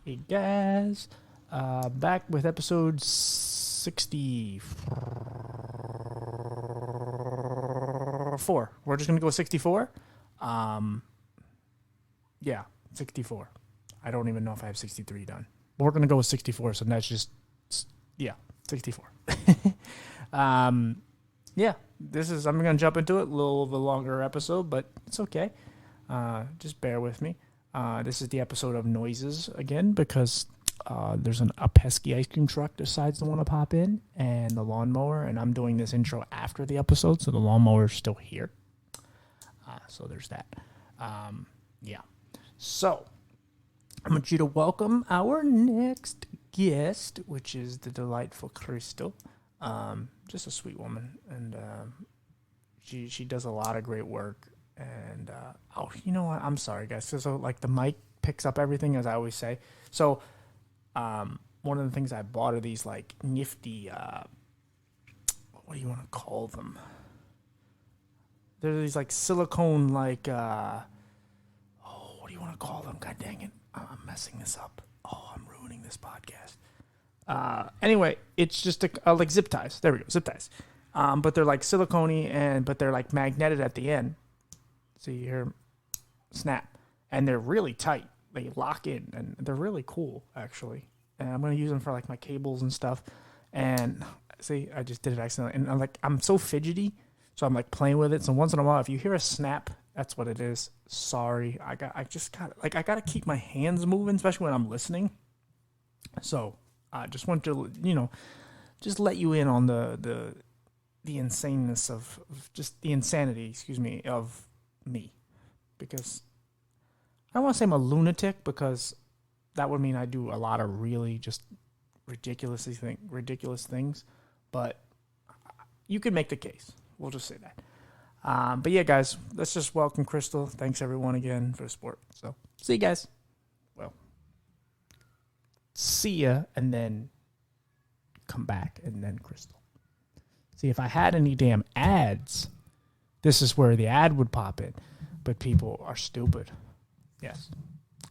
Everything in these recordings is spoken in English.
Hey guys, back with episode 64. We're just gonna go 64. Yeah, 64. I don't even know if I have 63 done, but we're gonna go with 64. So that's just 64. Yeah, I'm gonna jump into it. A little of a longer episode, but it's okay. Just bear with me. This is the episode of noises again because there's a pesky ice cream truck decides to want to pop in, and the lawnmower, and I'm doing this intro after the episode, so the lawnmower's still here. So there's that. Yeah. So I want you to welcome our next guest, which is the delightful Krystle. Just a sweet woman, and she does a lot of great work. And you know what? I'm sorry, guys. So like the mic picks up everything, as I always say. So one of the things I bought are these like nifty. What do you want to call them? They're these like silicone like. What do you want to call them? God dang it! I'm messing this up. Oh, I'm ruining this podcast. Anyway, it's just like zip ties. There we go, zip ties. But they're like silicone but they're like magneted at the end. So you hear snap, and they're really tight. They lock in, and they're really cool, actually. And I'm going to use them for, like, my cables and stuff. And, see, I just did it accidentally. And, I'm so fidgety, so I'm, like, playing with it. So once in a while, if you hear a snap, that's what it is. Sorry. I got to keep my hands moving, especially when I'm listening. So I just want to, just let you in on the insaneness of just the insanity, of me, because I don't want to say I'm a lunatic, because that would mean I do a lot of really just ridiculous things, but you could make the case. We'll just say that. But yeah, guys, let's just welcome Krystle. Thanks everyone again for the support. So see you guys. Well, see ya, and then come back, and then Krystle. See, if I had any damn ads, this is where the ad would pop in. But people are stupid. Yes,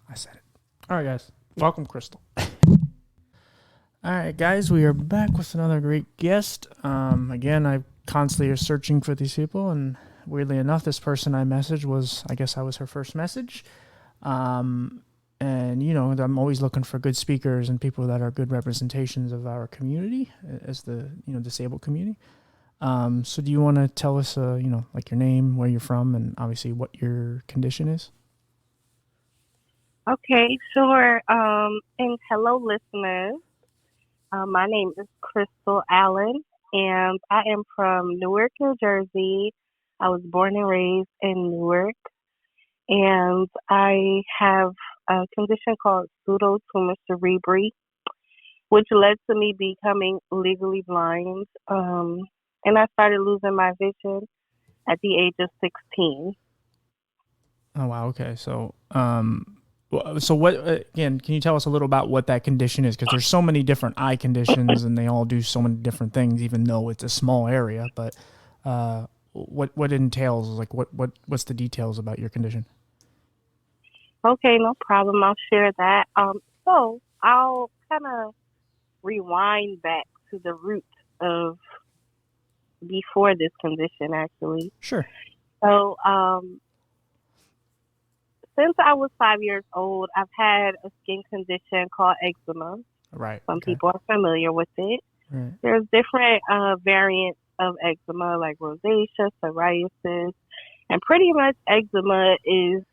I said it. All right, guys. Welcome, Krystle. All right, guys. We are back with another great guest. Again, I constantly are searching for these people. And weirdly enough, this person I messaged I was her first message. And, I'm always looking for good speakers and people that are good representations of our community as the, disabled community. So do you want to tell us, like your name, where you're from, and obviously what your condition is? Okay, sure. And hello, listeners. My name is Krystle Allen, and I am from Newark, New Jersey. I was born and raised in Newark, and I have a condition called pseudotumor cerebri, which led to me becoming legally blind. And I started losing my vision at the age of 16. Oh, wow. Okay. So, what, again, can you tell us a little about what that condition is? Because there's so many different eye conditions and they all do so many different things, even though it's a small area. But what entails, like what's the details about your condition? Okay, no problem. I'll share that. So I'll kind of rewind back to the root of before this condition, actually. Sure. So, since I was 5 years old, I've had a skin condition called eczema. Right. Some people are familiar with it. Right. There's different variants of eczema, like rosacea, psoriasis, and pretty much eczema is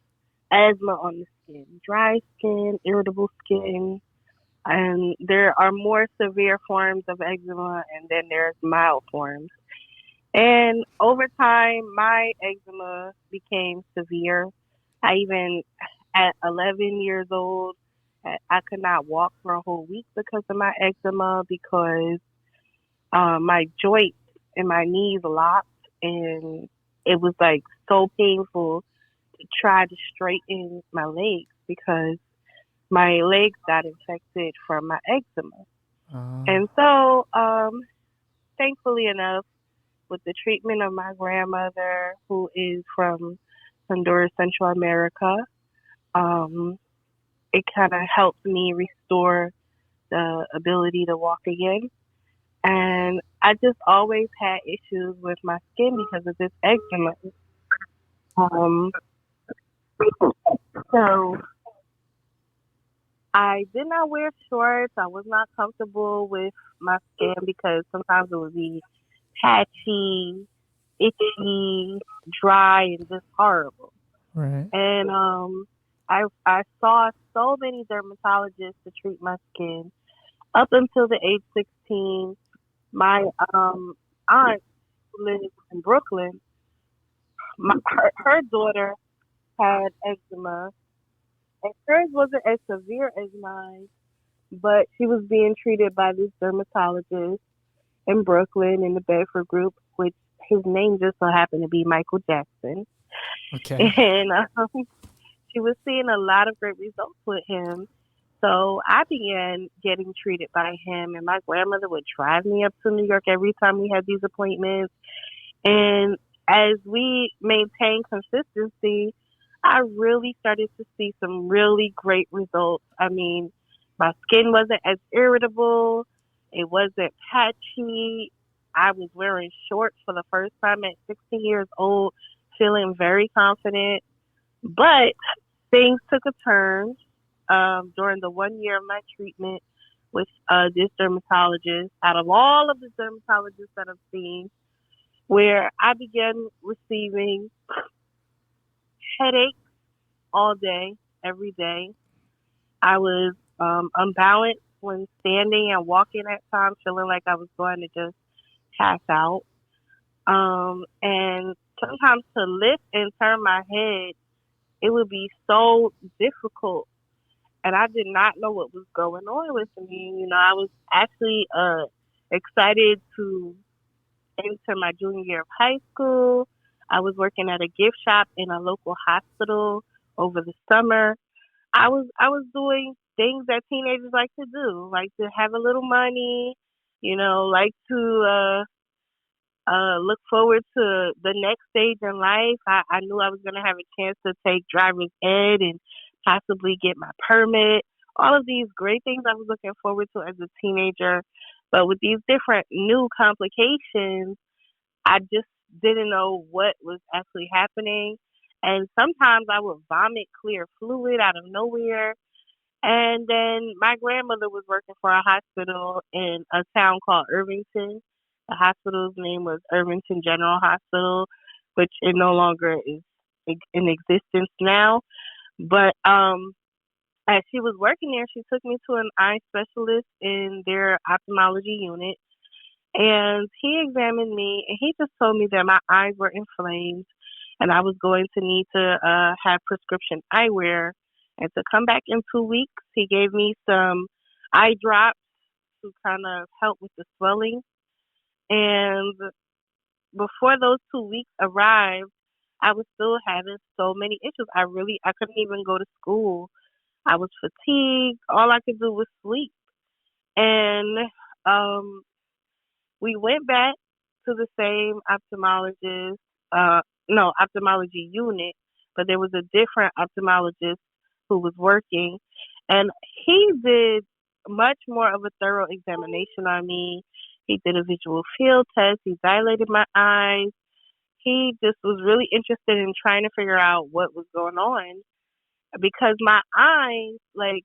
asthma on the skin, dry skin, irritable skin, and there are more severe forms of eczema, and then there's mild forms. And over time, my eczema became severe. At 11 years old, I could not walk for a whole week because of my eczema, because my joints and my knees locked, and it was like so painful to try to straighten my legs because my legs got infected from my eczema. And so, thankfully enough, with the treatment of my grandmother, who is from Honduras, Central America, it kind of helped me restore the ability to walk again. And I just always had issues with my skin because of this eczema. Um, so I did not wear shorts. I was not comfortable with my skin because sometimes it would be patchy, itchy, dry, and just horrible. Right. And I saw so many dermatologists to treat my skin up until the age 16. My aunt who lives in Brooklyn. Her daughter had eczema, and hers wasn't as severe as mine, but she was being treated by this dermatologist in Brooklyn in the Bedford group, which his name just so happened to be Michael Jackson. Okay. And she was seeing a lot of great results with him. So I began getting treated by him, and my grandmother would drive me up to New York every time we had these appointments. And as we maintained consistency, I really started to see some really great results. I mean, my skin wasn't as irritable, it wasn't patchy. I was wearing shorts for the first time at 60 years old, feeling very confident. But things took a turn during the 1 year of my treatment with this dermatologist. Out of all of the dermatologists that I've seen, where I began receiving headaches all day, every day. I was unbalanced when standing and walking at times, feeling like I was going to just pass out. And sometimes to lift and turn my head, it would be so difficult. And I did not know what was going on with me. You know, I was actually excited to enter my junior year of high school. I was working at a gift shop in a local hospital over the summer. I was doing things that teenagers like to do, like to have a little money, like to look forward to the next stage in life. I knew I was going to have a chance to take driver's ed and possibly get my permit. All of these great things I was looking forward to as a teenager. But with these different new complications, I just didn't know what was actually happening. And sometimes I would vomit clear fluid out of nowhere. And then my grandmother was working for a hospital in a town called Irvington. The hospital's name was Irvington General Hospital, which it no longer is in existence now. But as she was working there, she took me to an eye specialist in their ophthalmology unit. And he examined me, and he just told me that my eyes were inflamed and I was going to need to have prescription eyewear. And to come back in 2 weeks, he gave me some eye drops to kind of help with the swelling. And before those 2 weeks arrived, I was still having so many issues. I couldn't even go to school. I was fatigued. All I could do was sleep. And um, we went back to the same ophthalmologist, no, ophthalmology unit, but there was a different ophthalmologist who was working, and he did much more of a thorough examination on me. He did a visual field test. He dilated my eyes. He just was really interested in trying to figure out what was going on because my eyes, like,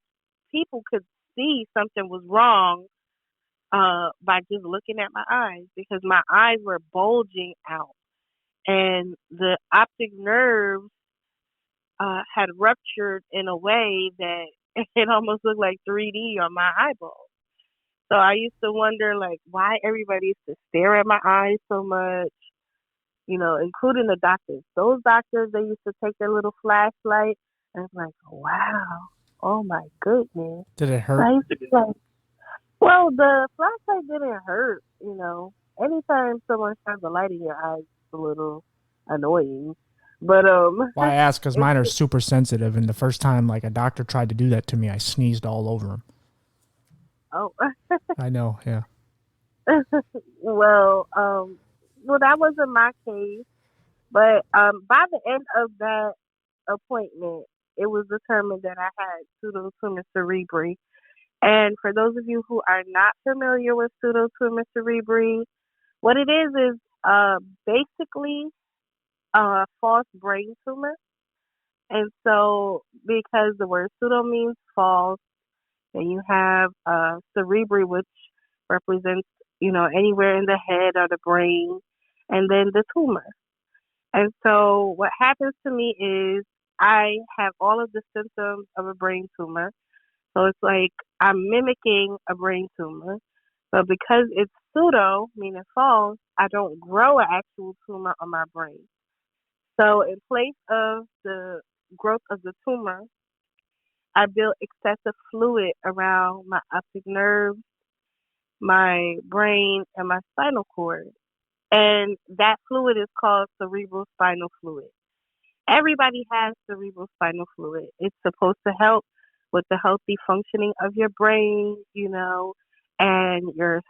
people could see something was wrong by just looking at my eyes because my eyes were bulging out and the optic nerves had ruptured in a way that it almost looked like 3D on my eyeball. So I used to wonder, like, why everybody used to stare at my eyes so much, including the doctors. Those doctors, they used to take their little flashlight and it's like, wow, oh my goodness. Did it So I hurt? used to be like, well, the flashlight didn't hurt, Anytime someone shines a light in your eyes, it's a little annoying. But Well, I asked because it, mine are super sensitive, and the first time like a doctor tried to do that to me, I sneezed all over him. oh, I know, yeah. well, that wasn't my case. But by the end of that appointment, it was determined that I had pseudotumor cerebri. And for those of you who are not familiar with pseudotumor cerebri, what it is basically a false brain tumor. And so, because the word pseudo means false, and you have cerebri, which represents, anywhere in the head or the brain, and then the tumor. And so, what happens to me is I have all of the symptoms of a brain tumor. So it's like I'm mimicking a brain tumor. But because it's pseudo, meaning false, I don't grow an actual tumor on my brain. So in place of the growth of the tumor, I built excessive fluid around my optic nerve, my brain, and my spinal cord. And that fluid is called cerebral spinal fluid. Everybody has cerebral spinal fluid. It's supposed to help with the healthy functioning of your brain, and your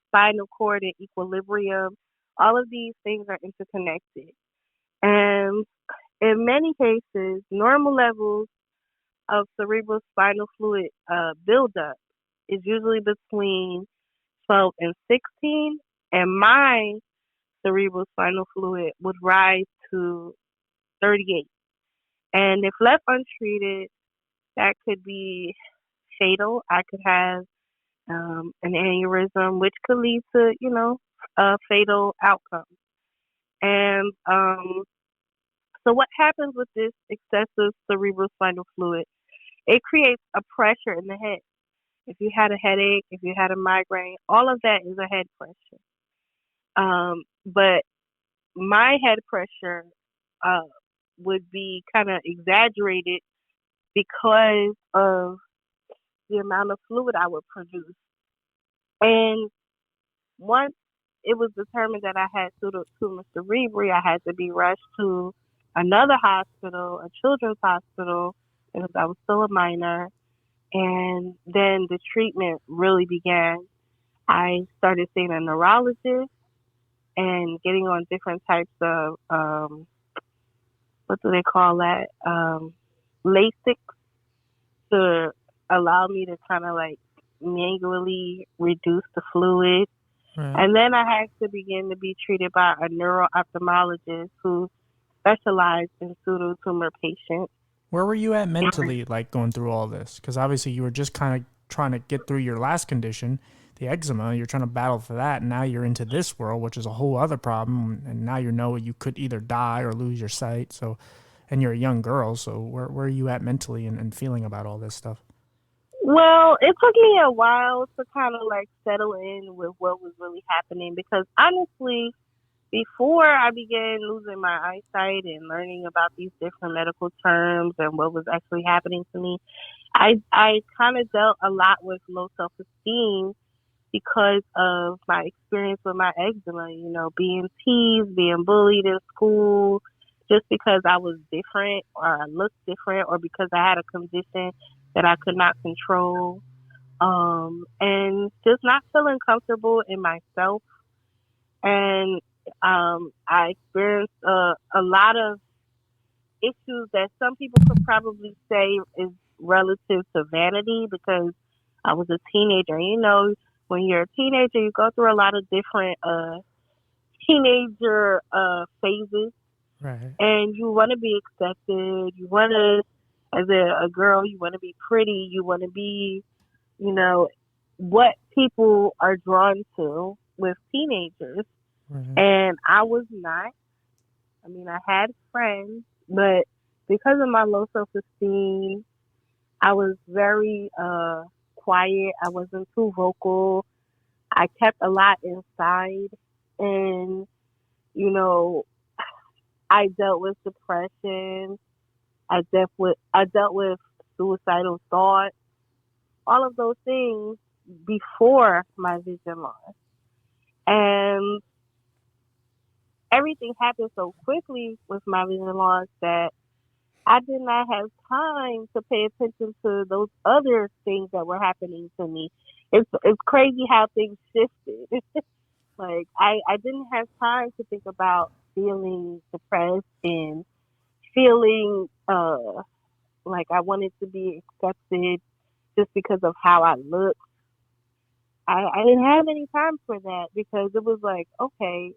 spinal cord in equilibrium. All of these things are interconnected. And in many cases, normal levels of cerebral spinal fluid buildup is usually between 12 and 16, and my cerebral spinal fluid would rise to 38. And if left untreated, that could be fatal. I could have an aneurysm, which could lead to, a fatal outcome. And so, what happens with this excessive cerebral spinal fluid? It creates a pressure in the head. If you had a headache, if you had a migraine, all of that is a head pressure. But my head pressure uh, would be kind of exaggerated because of the amount of fluid I would produce. And once it was determined that I had pseudotumor cerebri, I had to be rushed to another hospital, a children's hospital, because I was still a minor. And then the treatment really began. I started seeing a neurologist and getting on different types of, what do they call that? LASIK to allow me to kind of like manually reduce the fluid. Right. And then I had to begin to be treated by a neuro-ophthalmologist who specialized in pseudotumor patients. Where were you at mentally, like going through all this? Because obviously you were just kind of trying to get through your last condition, the eczema. You're trying to battle for that, and now you're into this world, which is a whole other problem. And now you could either die or lose your sight. So, and you're a young girl. So where are you at mentally and feeling about all this stuff? Well, it took me a while to kind of like settle in with what was really happening because honestly, before I began losing my eyesight and learning about these different medical terms and what was actually happening to me, I kind of dealt a lot with low self esteem because of my experience with my eczema. Being teased, being bullied in school, just because I was different or I looked different or because I had a condition that I could not control, and just not feeling comfortable in myself. And I experienced a lot of issues that some people could probably say is relative to vanity because I was a teenager. When you're a teenager, you go through a lot of different teenager phases, Right. and you want to be accepted. You want to, as a girl, you want to be pretty. You want to be, you know, what people are drawn to with teenagers. Right. And I was not. I mean, I had friends, but because of my low self esteem, I was very quiet. I wasn't too vocal. I kept a lot inside, and you know, I dealt with depression. I dealt with suicidal thoughts. All of those things before my vision loss, and everything happened so quickly with my vision loss that I did not have time to pay attention to those other things that were happening to me. It's crazy how things shifted. Like I didn't have time to think about feeling depressed and feeling Like I wanted to be accepted just because of how I looked. I didn't have any time for that because it was like, okay,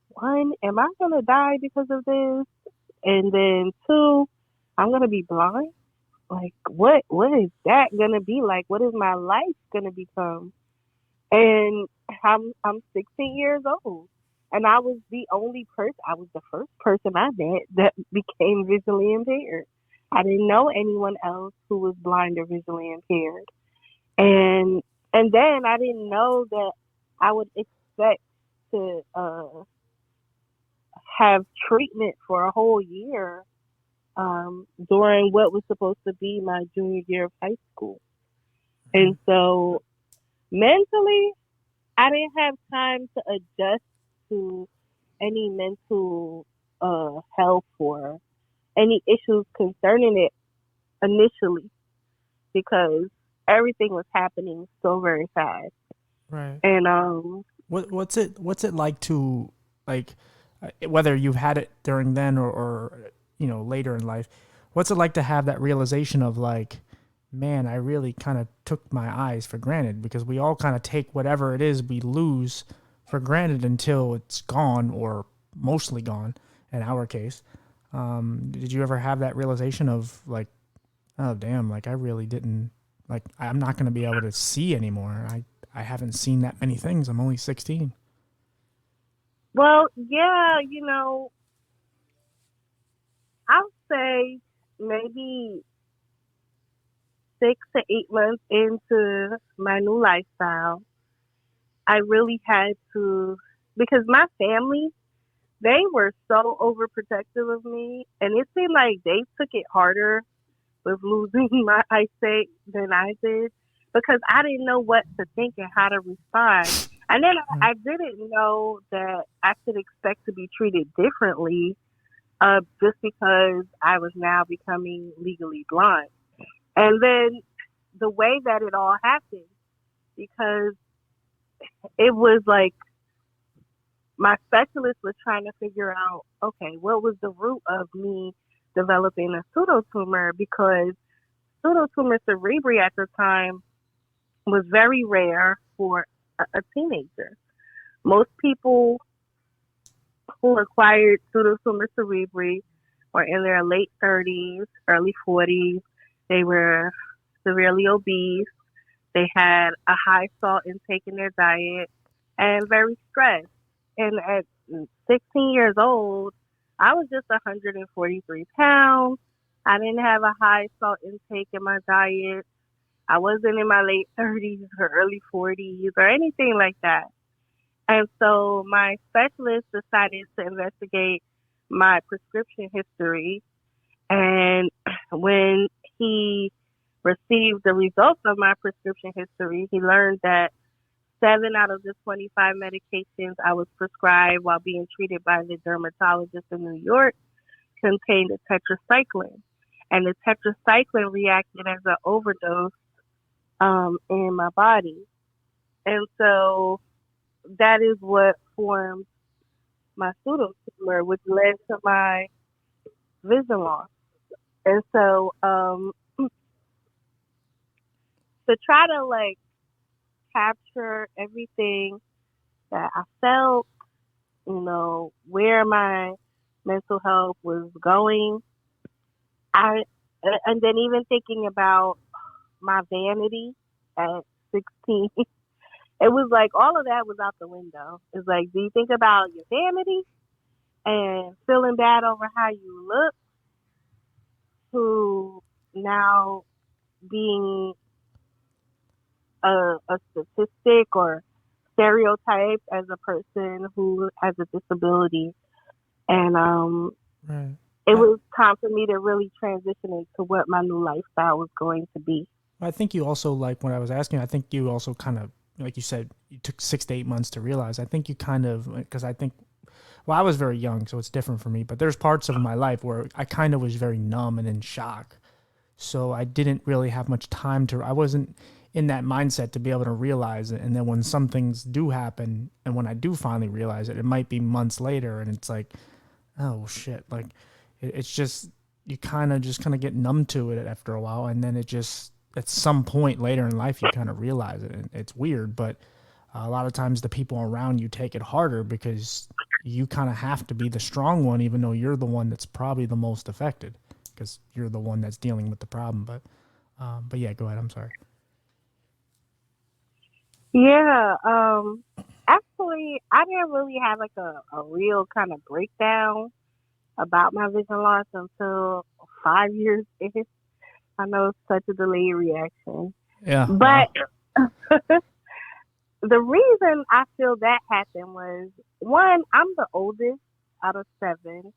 one, am I gonna die because of this? And then two, I'm gonna be blind. Like what is that gonna be like? What is my life gonna become? And I'm 16 years old, and I was the only person. I was the first person I met that became visually impaired. I didn't know anyone else who was blind or visually impaired, and then I didn't know that I would expect to have treatment for a whole year during what was supposed to be my junior year of high school. And so mentally, I didn't have time to adjust to any mental health or any issues concerning it initially because everything was happening so very fast. Right. And What's it like to like whether you've had it during then or later in life, what's it like to have that realization of like, man, I really kind of took my eyes for granted because we all kind of take whatever it is we lose for granted until it's gone or mostly gone in our case. Did you ever have that realization of like, oh damn, like I really didn't, like I'm not going to be able to see anymore. I haven't seen that many things. I'm only 16. well, yeah, I'll say maybe 6 to 8 months into my new lifestyle, I really had to, because my family, they were so overprotective of me, and it seemed like they took it harder with losing my eyesight than I did because I didn't know what to think and how to respond. And then I didn't know that I could expect to be treated differently just because I was now becoming legally blind. And then the way that it all happened, because it was like my specialist was trying to figure out, okay, what was the root of me developing a pseudotumor? Because pseudotumor cerebri at the time was very rare for a teenager. Most people who acquired pseudotumor cerebri were in their late 30s, early 40s. They were severely obese. They had a high salt intake in their diet and very stressed. And at 16 years old, I was just 143 pounds. I didn't have a high salt intake in my diet. I wasn't in my late 30s or early 40s or anything like that. And so my specialist decided to investigate my prescription history. And when he received the results of my prescription history, he learned that 7 out of the 25 medications I was prescribed while being treated by the dermatologist in New York contained a tetracycline. And the tetracycline reacted as an overdose in my body. And so that is what formed my pseudotumor, which led to my vision loss. And so to try to like capture everything that I felt, where my mental health was going, and then even thinking about my vanity at 16, it was like all of that was out the window. It's like, do you think about your vanity and feeling bad over how you look to now being a statistic or stereotype as a person who has a disability? And Right. it was time for me to really transition into what my new lifestyle was going to be. I think you also, like when I was asking, I think you also kind of, like you said, you took 6 to 8 months to realize. I think you kind of, because I think, well, I was very young, so it's different for me, but there's parts of my life where I kind of was very numb and in shock. So I didn't really have much time I wasn't in that mindset to be able to realize it. And then when some things do happen, and when I do finally realize it, it might be months later, and it's like, oh shit, like it's just, you kind of get numb to it after a while, and then it just at some point later in life you kind of realize it, and it's weird, but a lot of times the people around you take it harder because you kind of have to be the strong one, even though you're the one that's probably the most affected because you're the one that's dealing with the problem. But yeah, go ahead. I'm sorry. Yeah. Actually, I didn't really have like a real kind of breakdown about my vision loss until 5 years in. I know it's such a delayed reaction, Yeah. but the reason I feel that happened was one, I'm the oldest out of seven,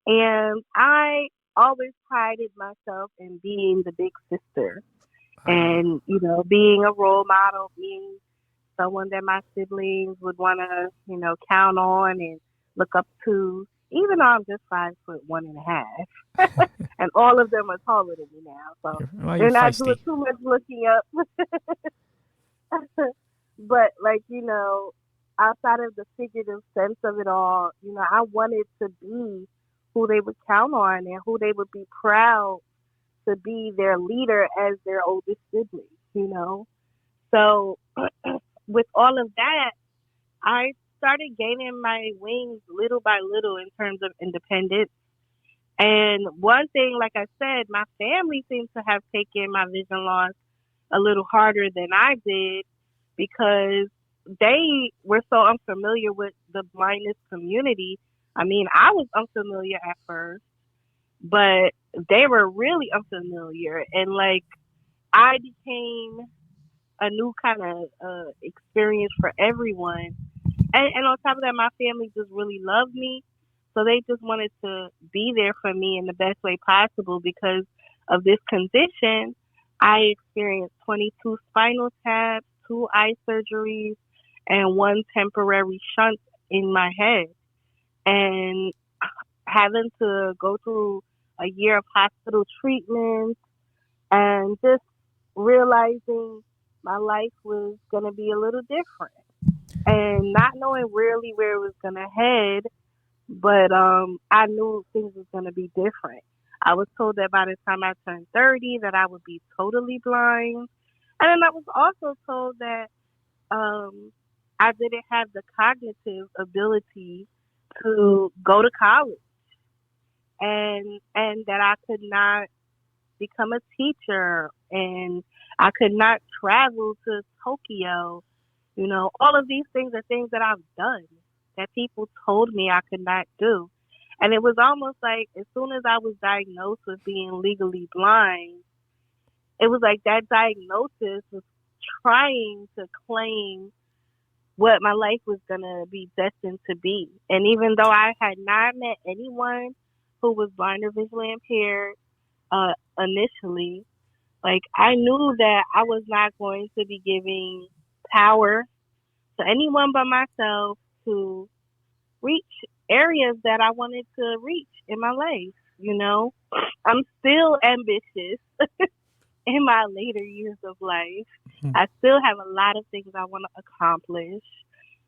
and I always prided myself in being the big sister and, being a role model, being someone that my siblings would want to, count on and look up to, even though I'm just 5'1.5", and all of them are taller than me now, so you're they're not feisty. doing too much looking up. But outside of the figurative sense of it all, I wanted to be who they would count on and who they would be proud to be their leader as their oldest sibling. So with all of that, I started gaining my wings little by little in terms of independence. And one thing, like I said, my family seems to have taken my vision loss a little harder than I did because they were so unfamiliar with the blindness community. I mean, I was unfamiliar at first, but they were really unfamiliar. And I became a new kind of experience for everyone. And on top of that, my family just really loved me. So they just wanted to be there for me in the best way possible because of this condition. I experienced 22 spinal taps, 2 eye surgeries, and 1 temporary shunt in my head. And having to go through a year of hospital treatment and just realizing my life was going to be a little different and not knowing really where it was going to head, but I knew things was going to be different. I was told that by the time I turned 30 that I would be totally blind. And then I was also told that I didn't have the cognitive ability to go to college and that I could not become a teacher and I could not travel to Tokyo. All of these things are things that I've done that people told me I could not do. And it was almost like as soon as I was diagnosed with being legally blind, it was like that diagnosis was trying to claim what my life was going to be destined to be. And even though I had not met anyone who was blind or visually impaired initially, I knew that I was not going to be giving power to anyone but myself to reach areas that I wanted to reach in my life. I'm still ambitious in my later years of life. I still have a lot of things I want to accomplish.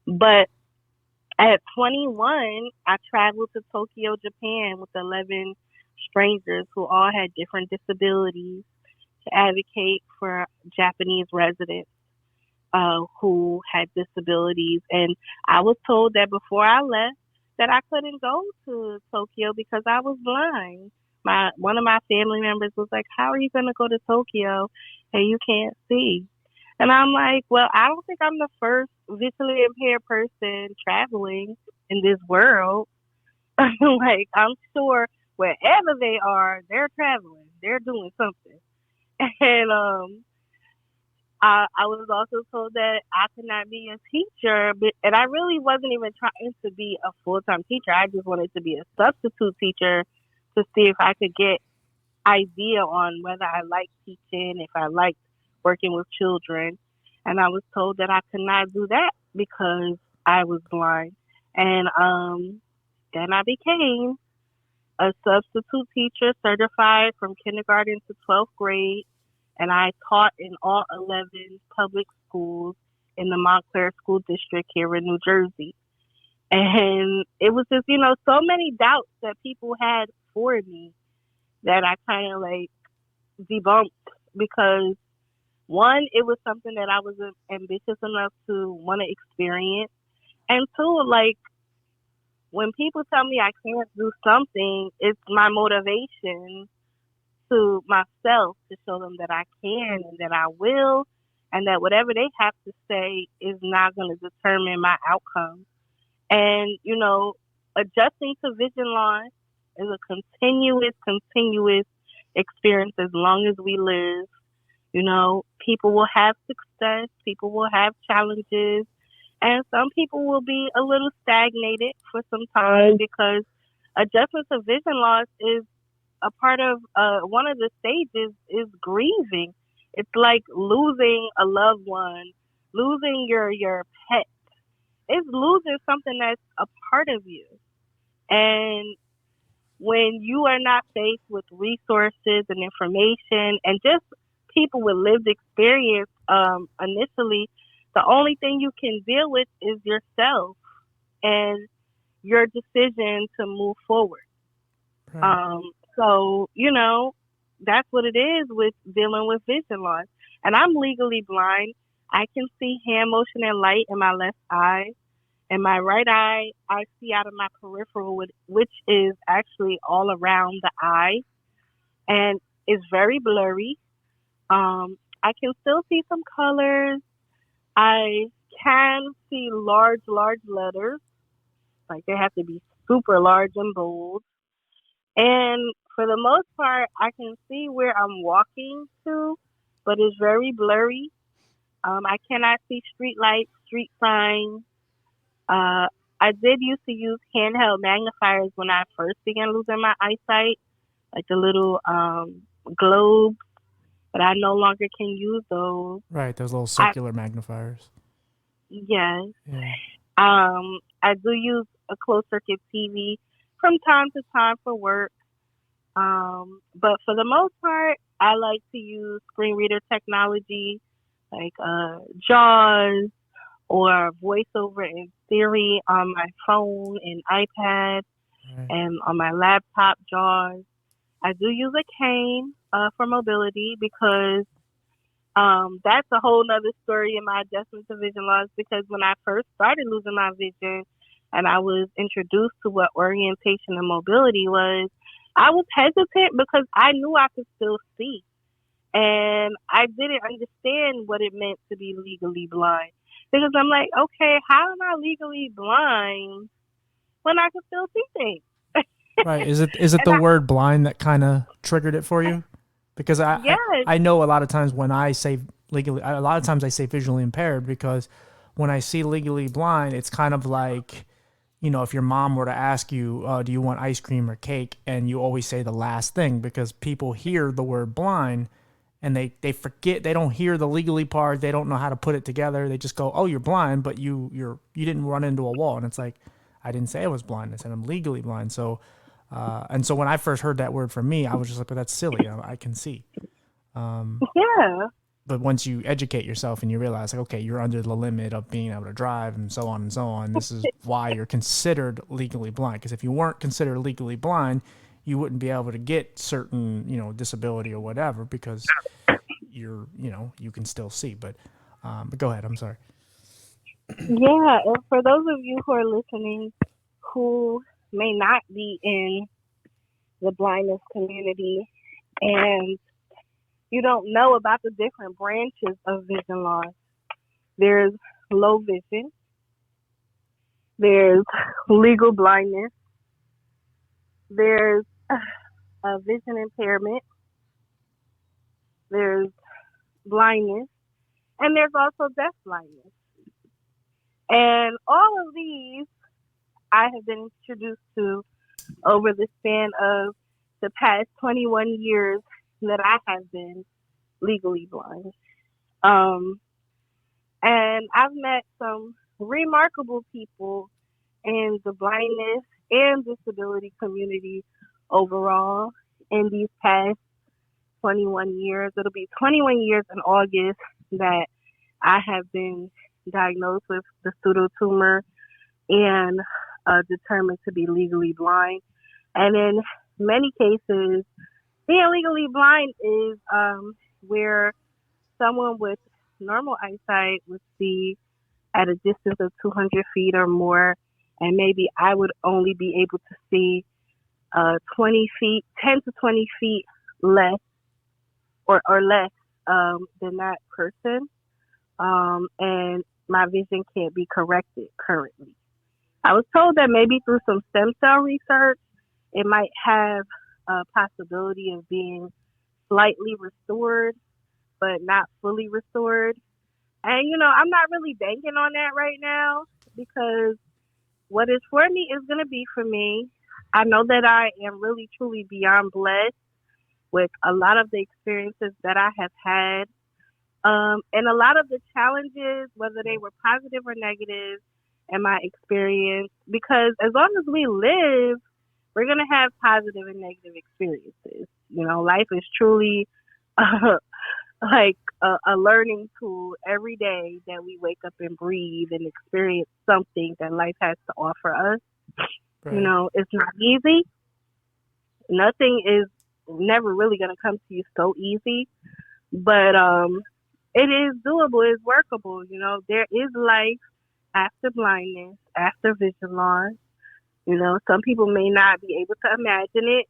But at 21, I traveled to Tokyo, Japan with 11 strangers who all had different disabilities to advocate for Japanese residents who had disabilities. And I was told that before I left that I couldn't go to Tokyo because I was blind. One of my family members was like, "How are you going to go to Tokyo and you can't see?" And I'm like, well, I don't think I'm the first visually impaired person traveling in this world. I'm sure wherever they are, they're traveling. They're doing something. And I was also told that I could not be a teacher, and I really wasn't even trying to be a full-time teacher. I just wanted to be a substitute teacher to see if I could get idea on whether I liked teaching, if I liked working with children. And I was told that I could not do that because I was blind. And then I became a substitute teacher certified from kindergarten to 12th grade. And I taught in all 11 public schools in the Montclair School District here in New Jersey. And it was just, so many doubts that people had for me. that I kind of like debunked because one, it was something that I was ambitious enough to want to experience, and two, like when people tell me I can't do something, it's my motivation to myself to show them that I can and that I will, and that whatever they have to say is not going to determine my outcome. And, adjusting to vision loss is a continuous experience as long as we live. People will have success, people will have challenges, and some people will be a little stagnated for some time because adjustment to vision loss is a part of one of the stages is grieving. It's like losing a loved one, losing your pet. It's losing something that's a part of you. And when you are not faced with resources and information and just people with lived experience, initially, the only thing you can deal with is yourself and your decision to move forward. Right. So, that's what it is with dealing with vision loss. And I'm legally blind. I can see hand motion and light in my left eye. In my right eye, I see out of my peripheral, which is actually all around the eye. And it's very blurry. I can still see some colors. I can see large letters. Like they have to be super large and bold. And for the most part, I can see where I'm walking to, but it's very blurry. I cannot see street lights, street signs. Uh, I did used to use handheld magnifiers when I first began losing my eyesight, like the little globes, but I no longer can use those. Right. Those little I circular magnifiers. Yes. Yeah. I do use a closed circuit TV from time to time for work. But for the most part, I like to use screen reader technology like JAWS or VoiceOver and Siri on my phone and iPad Right. and on my laptop, JAWS. I do use a cane for mobility because that's a whole nother story in my adjustment to vision loss because when I first started losing my vision and I was introduced to what orientation and mobility was, I was hesitant because I knew I could still see. And I didn't understand what it meant to be legally blind. Because I'm like, okay, how am I legally blind when I can still see things? Right. Is it And the word blind that kind of triggered it for you? Because yes, I know a lot of times when I say legally, a lot of times I say visually impaired because when I see legally blind, it's kind of like, if your mom were to ask you, do you want ice cream or cake? And you always say the last thing because people hear the word blind and they forget, they don't hear the legally part. They don't know how to put it together. They just go, oh, you're blind, but you didn't run into a wall. And it's like, I didn't say I was blind. I said I'm legally blind. So, and so when I first heard that word from me, I was just like, but that's silly. I can see. yeah, But once you educate yourself and you realize, like, okay, you're under the limit of being able to drive and so on and so on, this is why you're considered legally blind. Because if you weren't considered legally blind, you wouldn't be able to get certain, disability or whatever because you can still see. But go ahead. I'm sorry. yeah. And for those of you who are listening who may not be in the blindness community and you don't know about the different branches of vision loss, there's low vision, there's legal blindness, there's vision impairment, there's blindness, and there's also deaf blindness. And all of these I have been introduced to over the span of the past 21 years that I have been legally blind. Um, and I've met some remarkable people in the blindness and disability community overall in these past 21 years. It'll be 21 years in August that I have been diagnosed with the pseudotumor and determined to be legally blind. And in many cases, being legally blind is where someone with normal eyesight would see at a distance of 200 feet or more, and maybe I would only be able to see 20 feet, 10 to 20 feet less or less than that person. And my vision can't be corrected currently. I was told that maybe through some stem cell research, it might have a possibility of being slightly restored, but not fully restored. And, I'm not really banking on that right now because what is for me is going to be for me. I know that I am really, truly beyond blessed with a lot of the experiences that I have had. And a lot of the challenges, whether they were positive or negative, in my experience, because as long as we live, we're going to have positive and negative experiences. Life is truly like a learning tool every day that we wake up and breathe and experience something that life has to offer us. Right. It's not easy. Nothing is never really going to come to you so easy, but it is doable. It's workable. There is life after blindness, after vision loss. Some people may not be able to imagine it,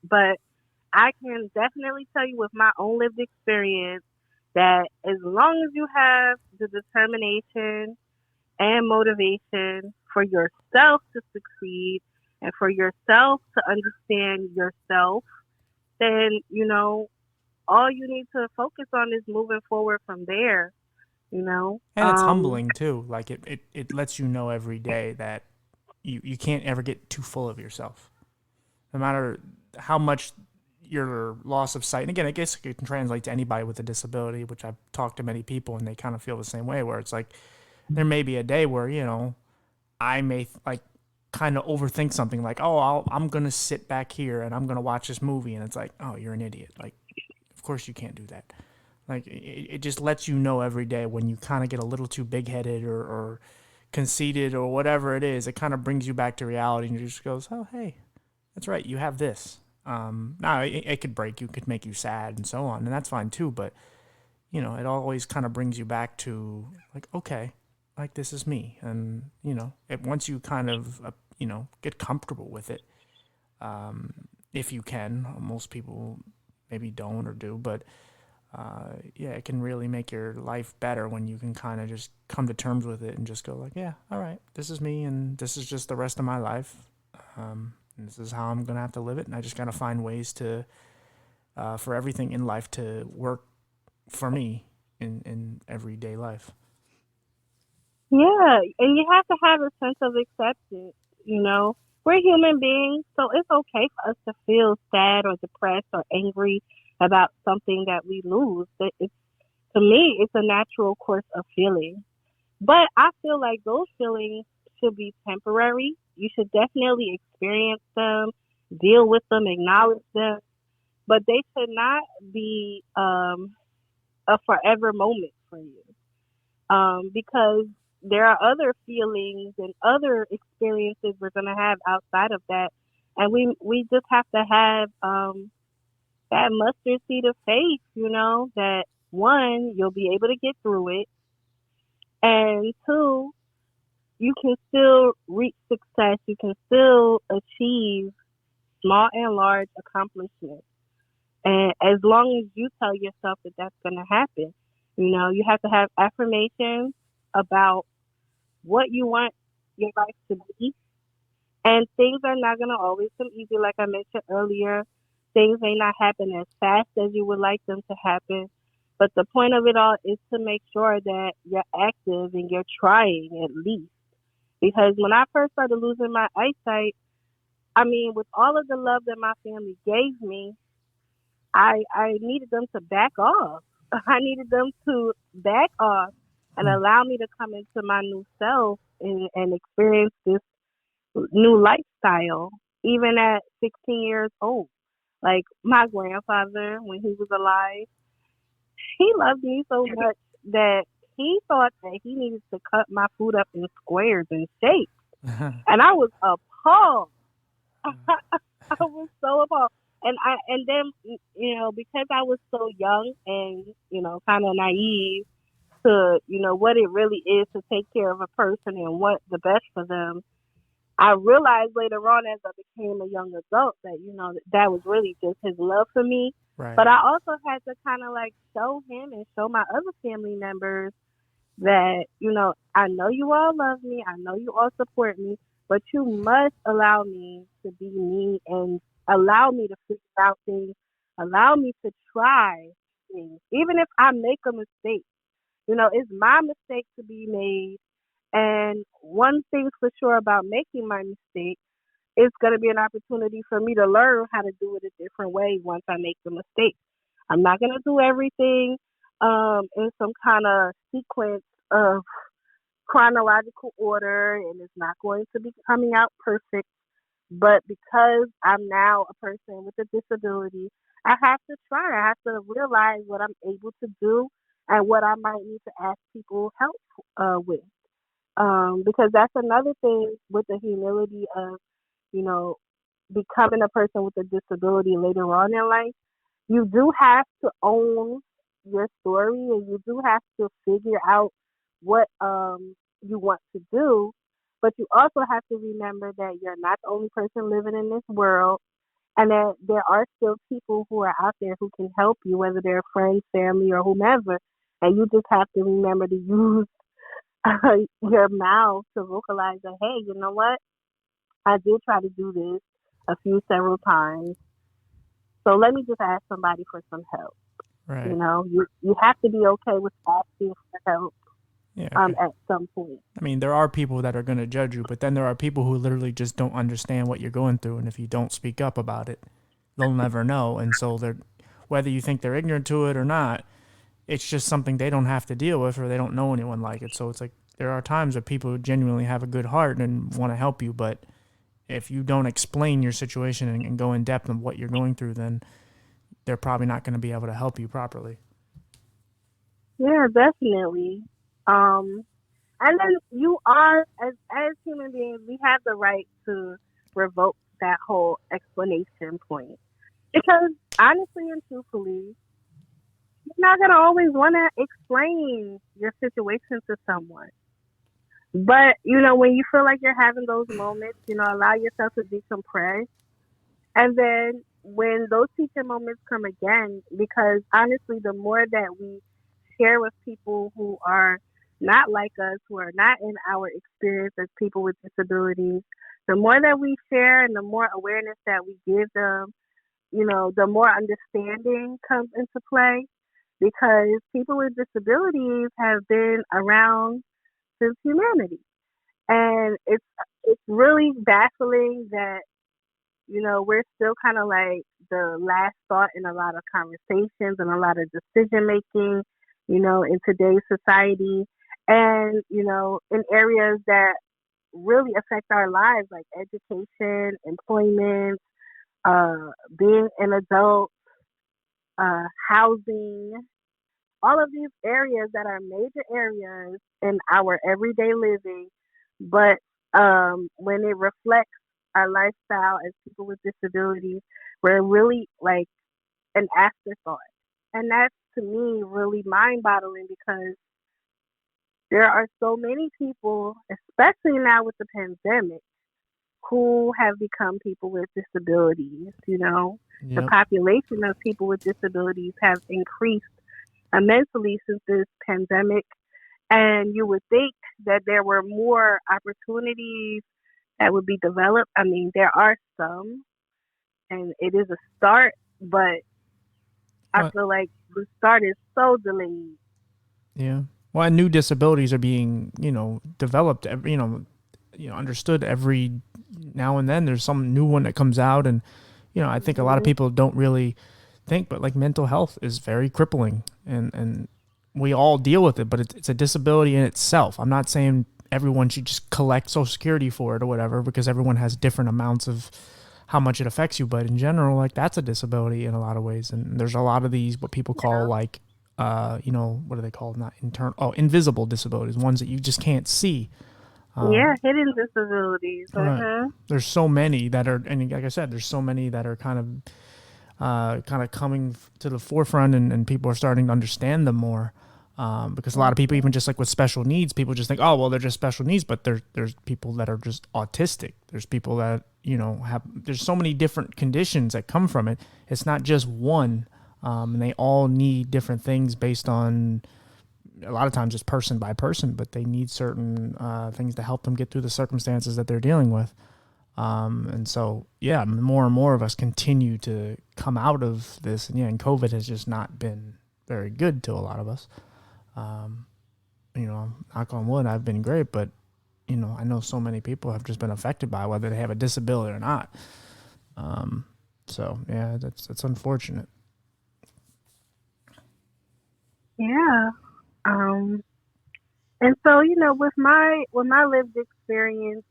but I can definitely tell you with my own lived experience that as long as you have the determination and motivation for yourself to succeed and for yourself to understand yourself, then, all you need to focus on is moving forward from there, And it's humbling too. Like it lets you know every day that you can't ever get too full of yourself. No matter how much your loss of sight, and again, I guess it can translate to anybody with a disability, which I've talked to many people and they kind of feel the same way, where it's like there may be a day where, I may like kind of overthink something like, oh, I'm going to sit back here and I'm going to watch this movie. And it's like, oh, you're an idiot. Like, of course you can't do that. Like, it just lets you know every day when you kind of get a little too big-headed or conceited or whatever it is. It kind of brings you back to reality and you just goes, oh, hey, that's right, you have this. Now, it could break you, could make you sad and so on, and that's fine too, but, it always kind of brings you back to, like, okay, like, this is me. And, once you kind of, get comfortable with it, if you can, most people maybe don't or do, but yeah, it can really make your life better when you can kind of just come to terms with it and just go like, yeah, all right, this is me and this is just the rest of my life. And this is how I'm going to have to live it. And I just got to find ways to, for everything in life to work for me in everyday life. Yeah, and you have to have a sense of acceptance, We're human beings, so it's okay for us to feel sad or depressed or angry about something that we lose. To me, it's a natural course of feeling. But I feel like those feelings should be temporary. You should definitely experience them, deal with them, acknowledge them, but they should not be a forever moment for you. Because there are other feelings and other experiences we're going to have outside of that. And we just have to have that mustard seed of faith, that one, you'll be able to get through it. And two, you can still reach success. You can still achieve small and large accomplishments. And as long as you tell yourself that that's going to happen, you have to have affirmations about what you want your life to be. And things are not going to always come easy. Like I mentioned earlier, things may not happen as fast as you would like them to happen. But the point of it all is to make sure that you're active and you're trying at least. Because when I first started losing my eyesight, with all of the love that my family gave me, I needed them to back off. I needed them to back off and allow me to come into my new self and experience this new lifestyle, even at 16 years old. Like my grandfather, when he was alive, he loved me so much that he thought that he needed to cut my food up in squares and shapes. And I was appalled. I was so appalled. And then, because I was so young and, kind of naive to, what it really is to take care of a person and want the best for them, I realized later on as I became a young adult that, that was really just his love for me. Right. But I also had to kind of like show him and show my other family members that, I know you all love me. I know you all support me, but you must allow me to be me and allow me to figure out things, allow me to try things. Even if I make a mistake, it's my mistake to be made. And one thing's for sure about making my mistake, it's going to be an opportunity for me to learn how to do it a different way once I make the mistake. I'm not going to do everything in some kind of sequence of chronological order, and it's not going to be coming out perfect. But because I'm now a person with a disability, I have to try. I have to realize what I'm able to do and what I might need to ask people help with. Because that's another thing with the humility of, you know, becoming a person with a disability later on in life. You do have to own your story and you do have to figure out what you want to do. But you also have to remember that you're not the only person living in this world and that there are still people who are out there who can help you, whether they're friends, family, or whomever. And you just have to remember to use your mouth to vocalize that, hey, you know what? I did try to do this several times. So let me just ask somebody for some help. Right. You have to be okay with asking for help Yeah. Okay. at some point. I mean, there are people that are going to judge you, but then there are people who literally just don't understand what you're going through. And if you don't speak up about it, they'll never know. And so whether you think they're ignorant to it or not, it's just something they don't have to deal with or they don't know anyone like it. So it's like there are times that people genuinely have a good heart and want to help you, but if you don't explain your situation and go in depth on what you're going through, then they're probably not going to be able to help you properly. Yeah, definitely. And then you are, as human beings, we have the right to revoke that whole explanation point. Because honestly and truthfully, you're not going to always want to explain your situation to someone. But, when you feel like you're having those moments, allow yourself to decompress. And then when those teaching moments come again, because honestly, the more that we share with people who are not like us, who are not in our experience as people with disabilities, the more that we share and the more awareness that we give them, the more understanding comes into play. Because people with disabilities have been around since humanity. And it's really baffling that, we're still kind of like the last thought in a lot of conversations and a lot of decision making, in today's society. And, in areas that really affect our lives, like education, employment, being an adult, housing, all of these areas that are major areas in our everyday living, but when it reflects our lifestyle as people with disabilities, we're really like an afterthought. And that's to me really mind boggling because there are so many people, especially now with the pandemic, who have become people with disabilities. The Yep. population of people with disabilities have increased immensely since this pandemic. And you would think that there were more opportunities that would be developed. I mean, there are some, and it is a start, but I Well, feel like the start is so delayed. yeah. Well, and new disabilities are being, developed, understood every now and then. There's some new one that comes out. And, I think a lot of Hmm. people don't really think, but like mental health is very crippling and we all deal with it, but it's a disability in itself. I'm not saying everyone should just collect Social Security for it or whatever, because everyone has different amounts of how much it affects you. But in general, like that's a disability in a lot of ways. And there's a lot of these, what people call Yeah. like, what are they called? Not internal, invisible disabilities, ones that you just can't see. Yeah, hidden disabilities. Right. Hmm. There's so many that are, and like I said, there's so many that are kind of kind of coming to the forefront, and people are starting to understand them more. Because a lot of people, even just like with special needs, people just think, oh, well, they're just special needs, but there's people that are just autistic. There's people that, there's so many different conditions that come from it. It's not just one, and they all need different things based on, a lot of times it's person by person, but they need certain things to help them get through the circumstances that they're dealing with. And so, yeah, more and more of us continue to come out of this. And COVID has just not been very good to a lot of us. Knock on wood, I've been great, but, I know so many people have just been affected by it, whether they have a disability or not. So, yeah, that's unfortunate. Yeah. And so, with my lived experience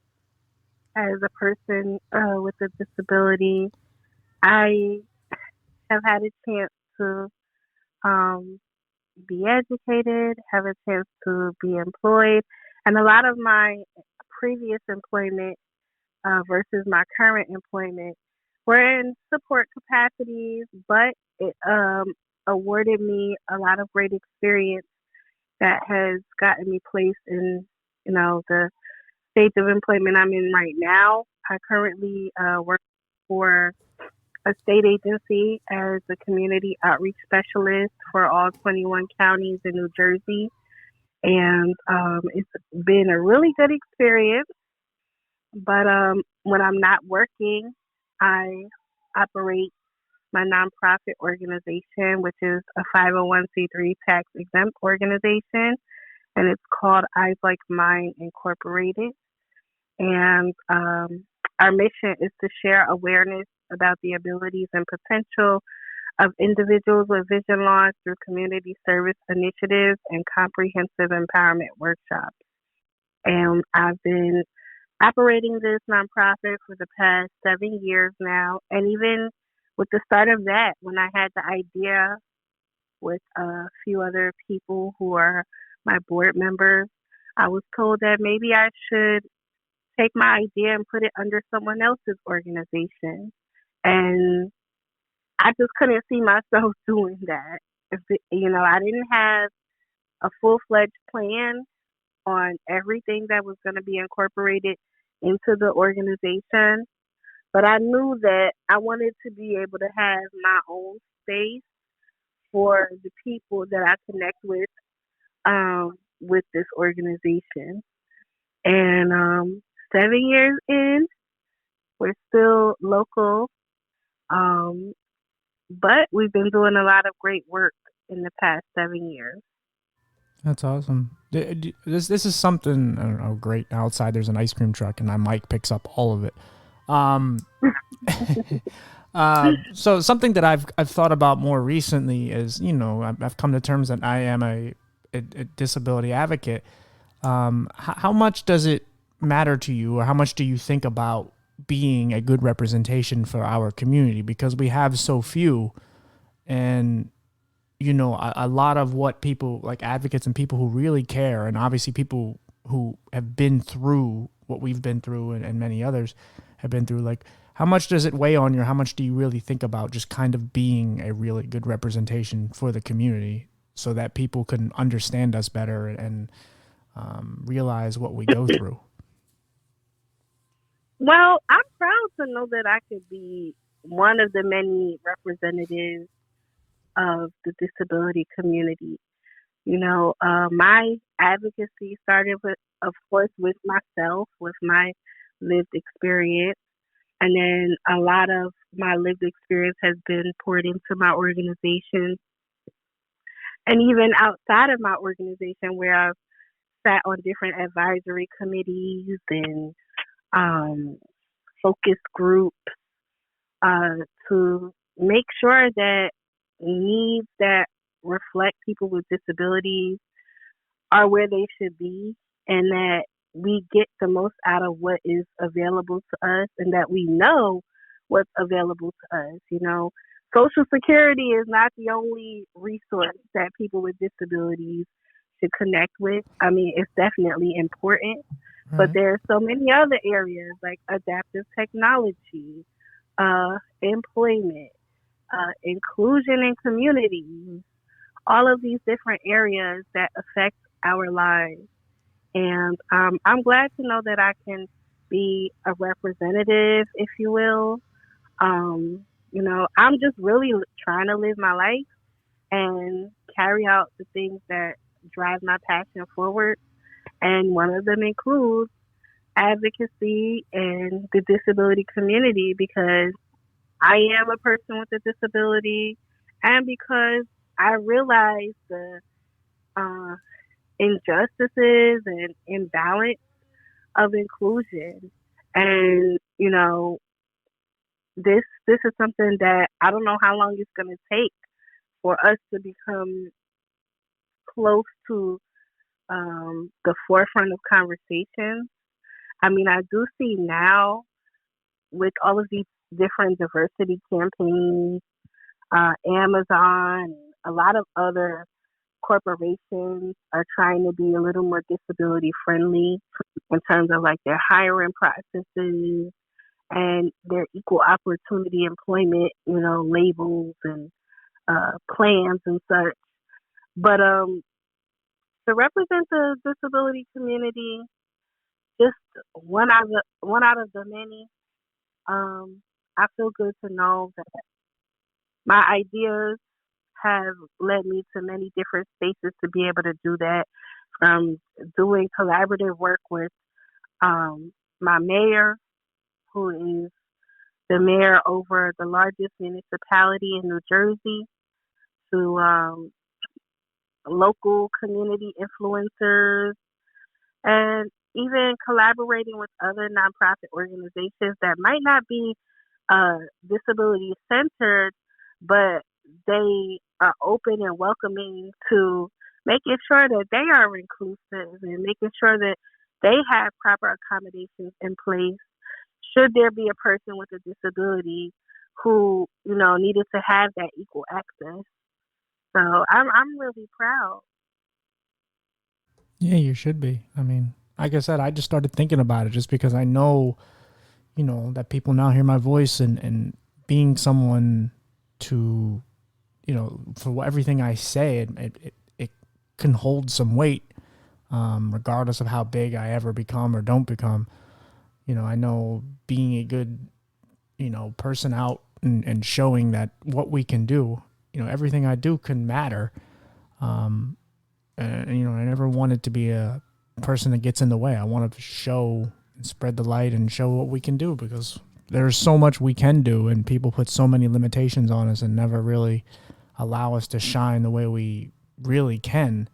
as a person with a disability, I have had a chance to be educated, have a chance to be employed, and a lot of my previous employment versus my current employment were in support capacities, but it awarded me a lot of great experience that has gotten me placed in, the stage of employment I'm in right now. I currently work for a state agency as a community outreach specialist for all 21 counties in New Jersey. And it's been a really good experience. But when I'm not working, I operate my nonprofit organization, which is a 501c3 tax exempt organization, and it's called Eyes Like Mine Incorporated. And our mission is to share awareness about the abilities and potential of individuals with vision loss through community service initiatives and comprehensive empowerment workshops. And I've been operating this nonprofit for the past 7 years now. And even with the start of that, when I had the idea with a few other people who are my board members, I was told that maybe I should take my idea and put it under someone else's organization. And I just couldn't see myself doing that. I didn't have a full fledged plan on everything that was going to be incorporated into the organization, but I knew that I wanted to be able to have my own space for the people that I connect with this organization. And 7 years in, we're still local, but we've been doing a lot of great work in the past 7 years. That's awesome. This is something, I don't know, great. Outside there's an ice cream truck and my mic picks up all of it. So something that I've thought about more recently is, I've come to terms that I am a disability advocate. How much does it matter to you, or how much do you think about being a good representation for our community? Because we have so few, and a lot of what people like advocates and people who really care, and obviously people who have been through what we've been through, and many others have been through, like, how much does it weigh on you? How much do you really think about just kind of being a really good representation for the community so that people can understand us better and realize what we go through? Well, I'm proud to know that I could be one of the many representatives of the disability community. My advocacy started with, of course, with myself, with my lived experience. And then a lot of my lived experience has been poured into my organization. And even outside of my organization, where I've sat on different advisory committees and focus groups to make sure that needs that reflect people with disabilities are where they should be, and that we get the most out of what is available to us, and that we know what's available to us. Social Security is not the only resource that people with disabilities should connect with. I mean, it's definitely important, but there are so many other areas like adaptive technology, employment, inclusion in communities, all of these different areas that affect our lives. And I'm glad to know that I can be a representative, if you will. I'm just really trying to live my life and carry out the things that drive my passion forward. And one of them includes advocacy and the disability community because I am a person with a disability and because I realize the uh, injustices and imbalance of inclusion. And, this is something that I don't know how long it's going to take for us to become close to the forefront of conversation. I mean, I do see now with all of these different diversity campaigns, Amazon, a lot of other corporations are trying to be a little more disability friendly in terms of like their hiring processes and their equal opportunity employment, labels and plans and such. But to represent the disability community, just one out of the many, I feel good to know that my ideas have led me to many different spaces to be able to do that. From doing collaborative work with my mayor, who is the mayor over the largest municipality in New Jersey, to local community influencers, and even collaborating with other nonprofit organizations that might not be disability centered, but they are open and welcoming to making sure that they are inclusive and making sure that they have proper accommodations in place should there be a person with a disability who needed to have that equal access. So I'm really proud. Yeah, you should be. I mean, like I said, I just started thinking about it just because I know, that people now hear my voice and being someone to, for everything I say, it can hold some weight, regardless of how big I ever become or don't become. I know being a good, person out and showing that what we can do, everything I do can matter. And I never wanted to be a person that gets in the way. I want to show and spread the light and show what we can do because there's so much we can do, and people put so many limitations on us and never really allow us to shine the way we really can.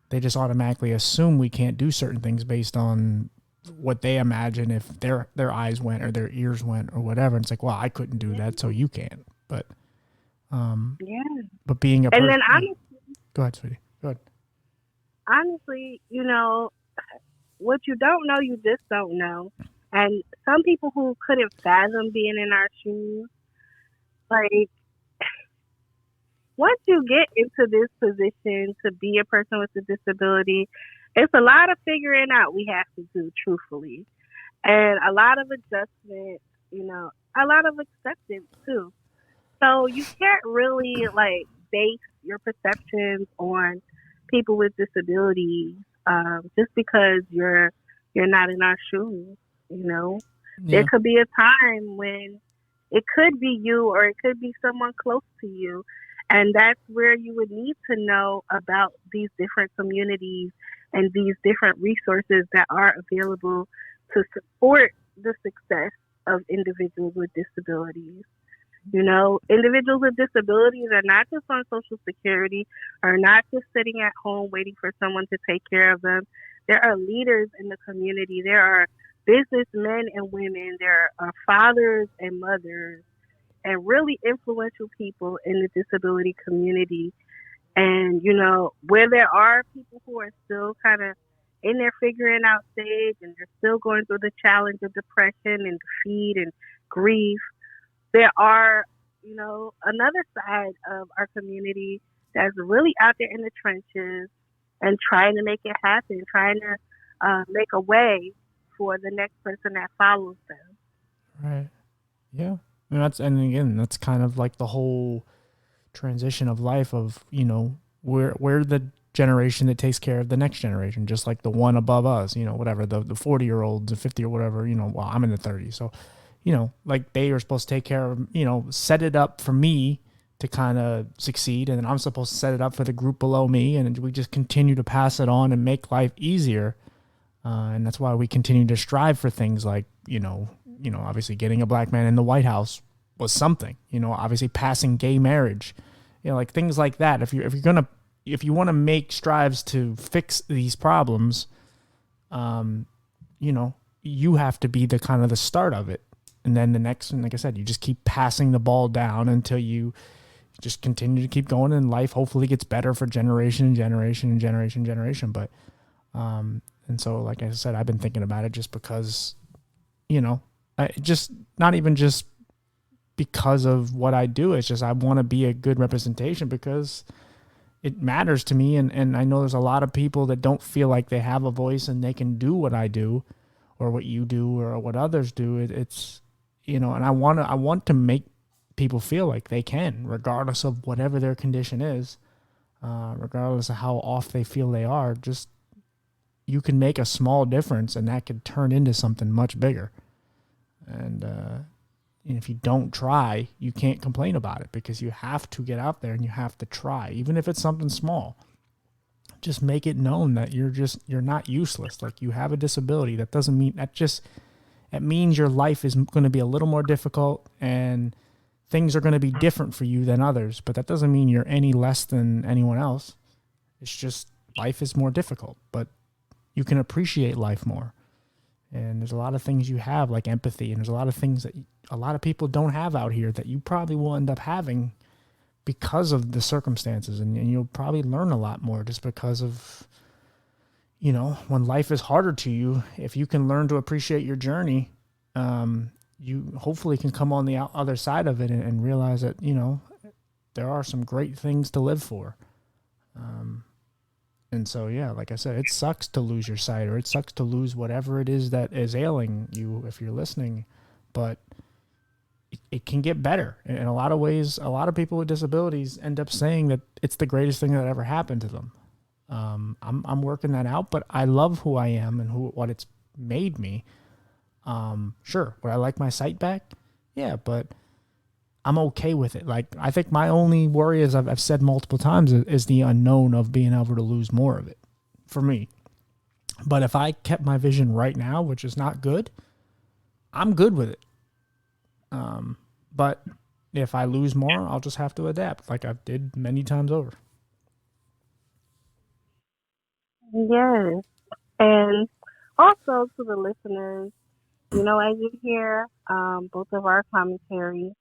They just automatically assume we can't do certain things based on what they imagine if their eyes went or their ears went or whatever. And it's like, well, I couldn't do that, so you can't. But Yeah. but being a And then person, go ahead, sweetie. Go ahead. honestly, what you don't know, you just don't know. And some people who couldn't fathom being in our shoes, like once you get into this position to be a person with a disability, it's a lot of figuring out we have to do, truthfully, and a lot of adjustment, a lot of acceptance too. So you can't really like base your perceptions on people with disabilities just because you're not in our shoes. You know, there Yeah. could be a time when it could be you or it could be someone close to you, and that's where you would need to know about these different communities and these different resources that are available to support the success of individuals with disabilities. Individuals with disabilities are not just on Social Security, are not just sitting at home waiting for someone to take care of them. There are leaders in the community. There are businessmen and women. There are fathers and mothers and really influential people in the disability community. And, where there are people who are still kind of in their figuring out stage and they're still going through the challenge of depression and defeat and grief, there are, another side of our community that's really out there in the trenches and trying to make it happen, trying to make a way for the next person that follows them. Right. Yeah. And again, that's kind of like the whole transition of life of, we're the generation that takes care of the next generation, just like the one above us, whatever, the 40-year-olds, the 50 or whatever, well, I'm in the 30s. So, like they are supposed to take care of, set it up for me to kind of succeed. And then I'm supposed to set it up for the group below me. And we just continue to pass it on and make life easier. And that's why we continue to strive for things like, obviously getting a black man in the White House was something, obviously passing gay marriage, like things like that. If you want to make strives to fix these problems, you know, you have to be the kind of the start of it. And then the next, and like I said, you just keep passing the ball down until you just continue to keep going, and life hopefully gets better for generation and generation and generation and generation. But, and so, like I said, I've been thinking about it just because, I just, not even just because of what I do. It's just, I want to be a good representation because it matters to me. And I know there's a lot of people that don't feel like they have a voice and they can do what I do or what you do or what others do. It's, and I want to make people feel like they can, regardless of whatever their condition is, regardless of how off they feel they are. Just, you can make a small difference and that could turn into something much bigger. And if you don't try, you can't complain about it, because you have to get out there and you have to try, even if it's something small. Just make it known that you're not useless. Like, you have a disability. That doesn't mean it means your life is going to be a little more difficult and things are going to be different for you than others, but that doesn't mean you're any less than anyone else. It's just life is more difficult, but you can appreciate life more. And there's a lot of things you have, like empathy, and there's a lot of things that a lot of people don't have out here that you probably will end up having because of the circumstances. And you'll probably learn a lot more just because of, when life is harder to you, if you can learn to appreciate your journey, you hopefully can come on the other side of it and realize that, there are some great things to live for. And so, yeah, like I said, it sucks to lose your sight, or it sucks to lose whatever it is that is ailing you if you're listening, but it can get better. In a lot of ways, a lot of people with disabilities end up saying that it's the greatest thing that ever happened to them. I'm working that out, but I love who I am and what it's made me. Sure, would I like my sight back? Yeah, but I'm okay with it. Like, I think my only worry, as I've said multiple times, is the unknown of being able to lose more of it for me. But if I kept my vision right now, which is not good, I'm good with it. But if I lose more, I'll just have to adapt, like I've did many times over. Yes. And also to the listeners, as you hear both of our commentary,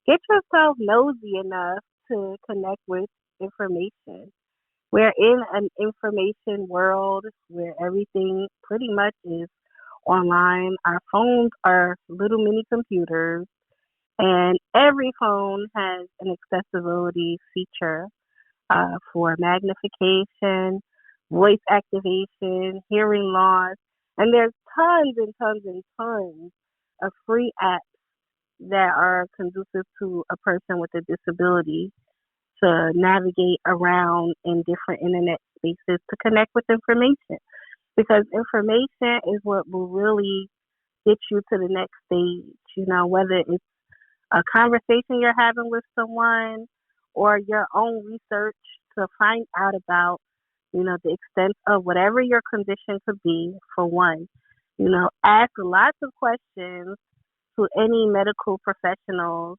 get yourself nosy enough to connect with information. We're in an information world where everything pretty much is online. Our phones are little mini computers, and every phone has an accessibility feature for magnification, voice activation, hearing loss, and there's tons and tons and tons of free apps that are conducive to a person with a disability to navigate around in different internet spaces to connect with information. Because information is what will really get you to the next stage, whether it's a conversation you're having with someone or your own research to find out about, the extent of whatever your condition could be, for one. Ask lots of questions to any medical professionals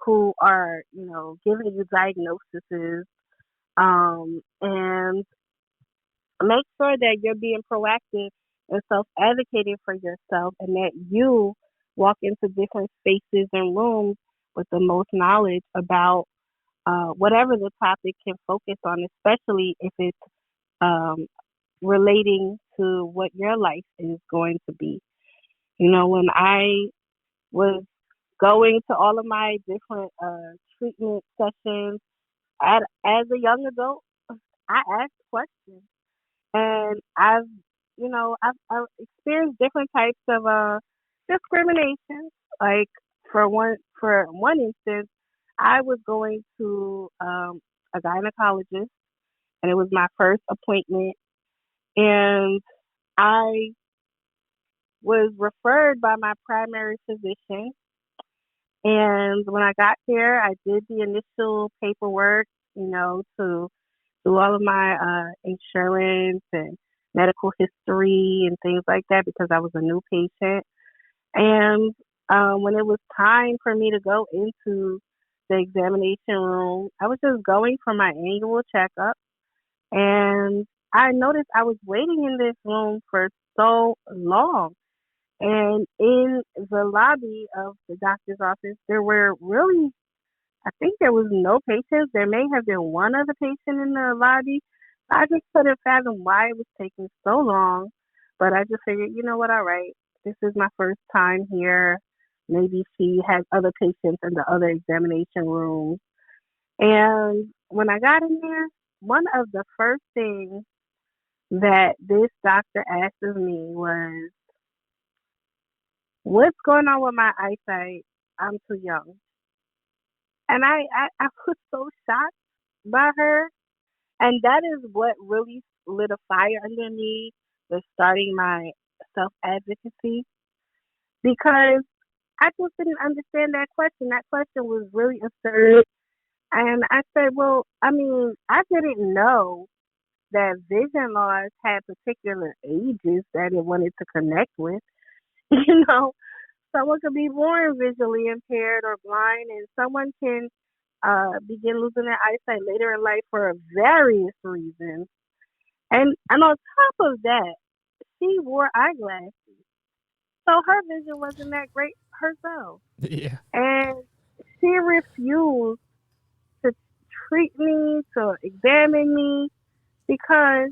who are, giving you diagnoses, and make sure that you're being proactive and self advocating for yourself, and that you walk into different spaces and rooms with the most knowledge about whatever the topic can focus on, especially if it's um, relating to what your life is going to be. When I was going to all of my different treatment sessions as a young adult, I asked questions, and I've experienced different types of discrimination. Like, for one, for one instance, I was going to a gynecologist, and it was my first appointment, and I was referred by my primary physician. And when I got there, I did the initial paperwork, to do all of my insurance and medical history and things like that because I was a new patient. And when it was time for me to go into the examination room, I was just going for my annual checkup. And I noticed I was waiting in this room for so long. And in the lobby of the doctor's office, there were really, I think there was no patients. There may have been one other patient in the lobby. I just couldn't fathom why it was taking so long. But I just figured, you know what, all right, this is my first time here. Maybe she has other patients in the other examination rooms. And when I got in there, one of the first things that this doctor asked of me was, what's going on with my eyesight? I'm too young. And I was so shocked by her. And that is what really lit a fire under me with starting my self advocacy because I just didn't understand that question. That question was really absurd. And I said, well, I mean, I didn't know that vision loss had particular ages that it wanted to connect with. You know, someone could be born visually impaired or blind, and someone can begin losing their eyesight later in life for various reasons. And on top of that, she wore eyeglasses, so her vision wasn't that great herself. Yeah. And she refused to treat me, to examine me, because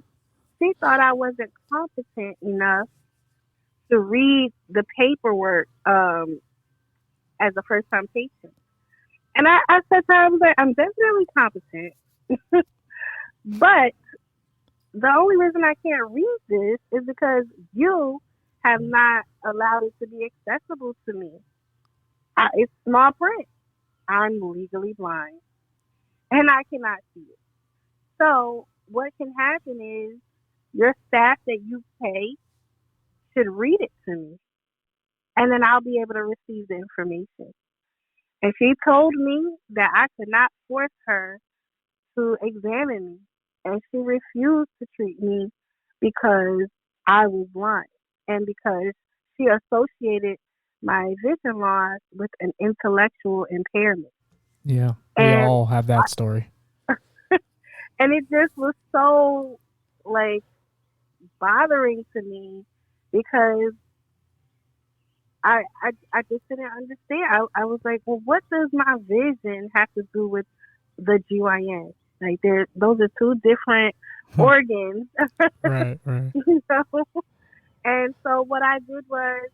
she thought I wasn't competent enough to read the paperwork as a first time patient. And I said to her, I was like, I'm definitely competent. But the only reason I can't read this is because you have not allowed it to be accessible to me. It's small print. I'm legally blind and I cannot see it. So what can happen is your staff that you pay should read it to me, and then I'll be able to receive the information. And she told me that I could not force her to examine me, and she refused to treat me because I was blind and because she associated my vision loss with an intellectual impairment. Yeah. We And all have that story. and it just was so like bothering to me because I just didn't understand. I was like, well, what does my vision have to do with the GYN? Like, those are two different organs, Right, right. you know. And so what I did was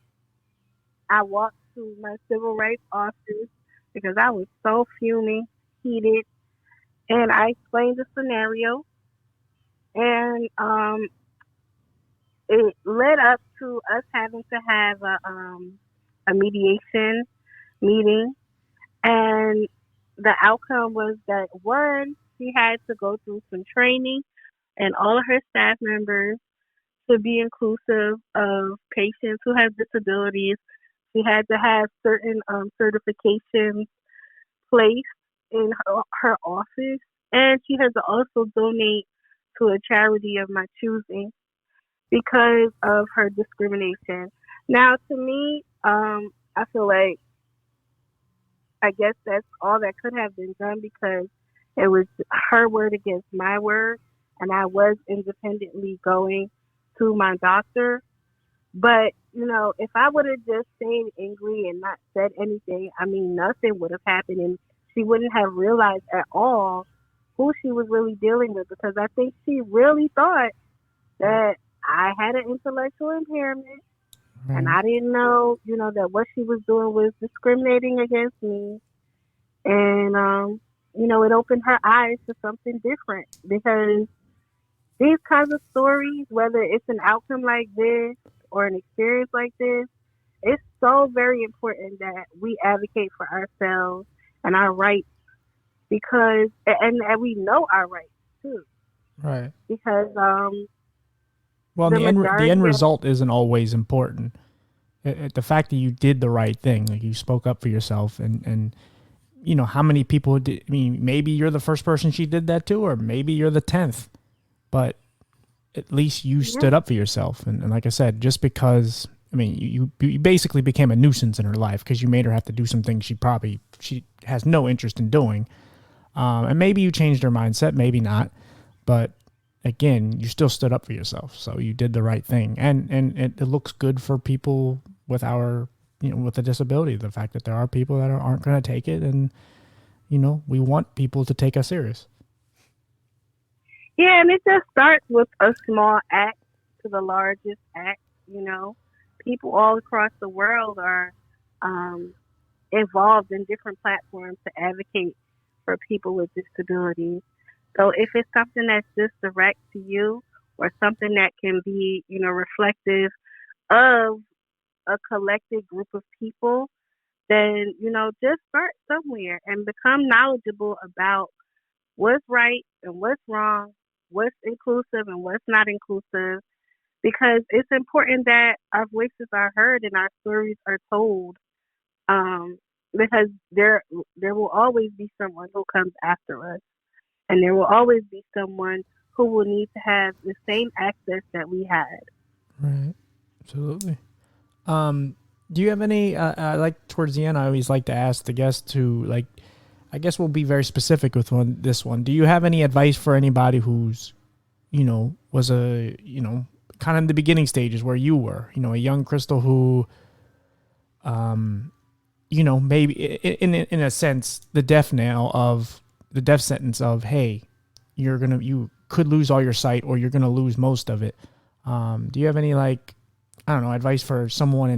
I walked to my civil rights office because I was so fuming, heated, and I explained the scenario, and it led up to us having to have a mediation meeting. And the outcome was that one, she had to go through some training, and all of her staff members to be inclusive of patients who have disabilities. She had to have certain certifications placed in her office, and she had to also donate to a charity of my choosing because of her discrimination. Now, to me, I feel like I guess that's all that could have been done because it was her word against my word, and I was independently going to my doctor. But, if I would have just stayed angry and not said anything, I mean, nothing would have happened, and she wouldn't have realized at all who she was really dealing with because I think she really thought that I had an intellectual impairment and Right. I didn't know, that what she was doing was discriminating against me. And, it opened her eyes to something different because these kinds of stories, whether it's an outcome like this or an experience like this, it's so very important that we advocate for ourselves and our rights because and we know our rights too Right. because Well, and the the end majority of result isn't always important. The fact that you did the right thing, like you spoke up for yourself, and you know how many people did. I mean, maybe you're the first person she did that to, or maybe you're the 10th, but at least you yeah, stood up for yourself. And like I said, just because, I mean, you basically became a nuisance in her life because you made her have to do some things she has no interest in doing. And maybe you changed her mindset, maybe not, but again, you still stood up for yourself, so you did the right thing, and it looks good for people with our, you know, with a disability. The fact that there are people that aren't going to take it, and you know, we want people to take us serious. yeah, and it just starts with a small act to the largest act. You know, people all across the world are um, involved in different platforms to advocate for people with disabilities. So if it's something that's just direct to you or something that can be, you know, reflective of a collective group of people, then, you know, just start somewhere and become knowledgeable about what's right and what's wrong, what's inclusive and what's not inclusive, because it's important that our voices are heard and our stories are told. Um, because there will always be someone who comes after us, and there will always be someone who will need to have the same access that we had. Right. Absolutely. Do you have any? Like towards the end, I always like to ask the guests to like. I guess we'll be very specific with this one. Do you have any advice for anybody who's, you know, was a, you know, kind of in the beginning stages where you were, you know, a young Krystle who, you know, maybe in a sense, the death sentence of, hey, you could lose all your sight or you're gonna lose most of it. Do you have any like, I don't know, advice for someone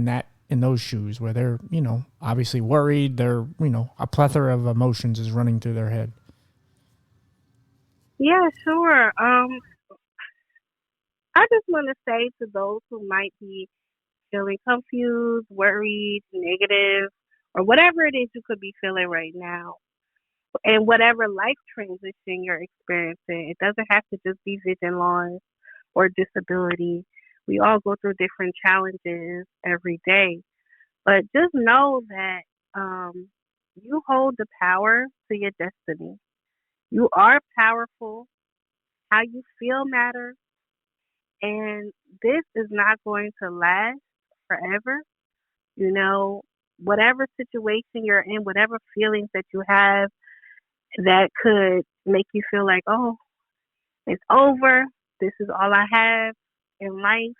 in those shoes where they're, you know, obviously worried, they're, you know, a plethora of emotions is running through their head. Yeah, sure. I just want to say to those who might be feeling confused, worried, negative, or whatever it is you could be feeling right now, and whatever life transition you're experiencing, it doesn't have to just be vision loss or disability. We all go through different challenges every day, but just know that you hold the power to your destiny. You are powerful. How you feel matters, and this is not going to last forever. You know, whatever situation you're in, whatever feelings that you have that could make you feel like, oh, it's over. This is all I have in life.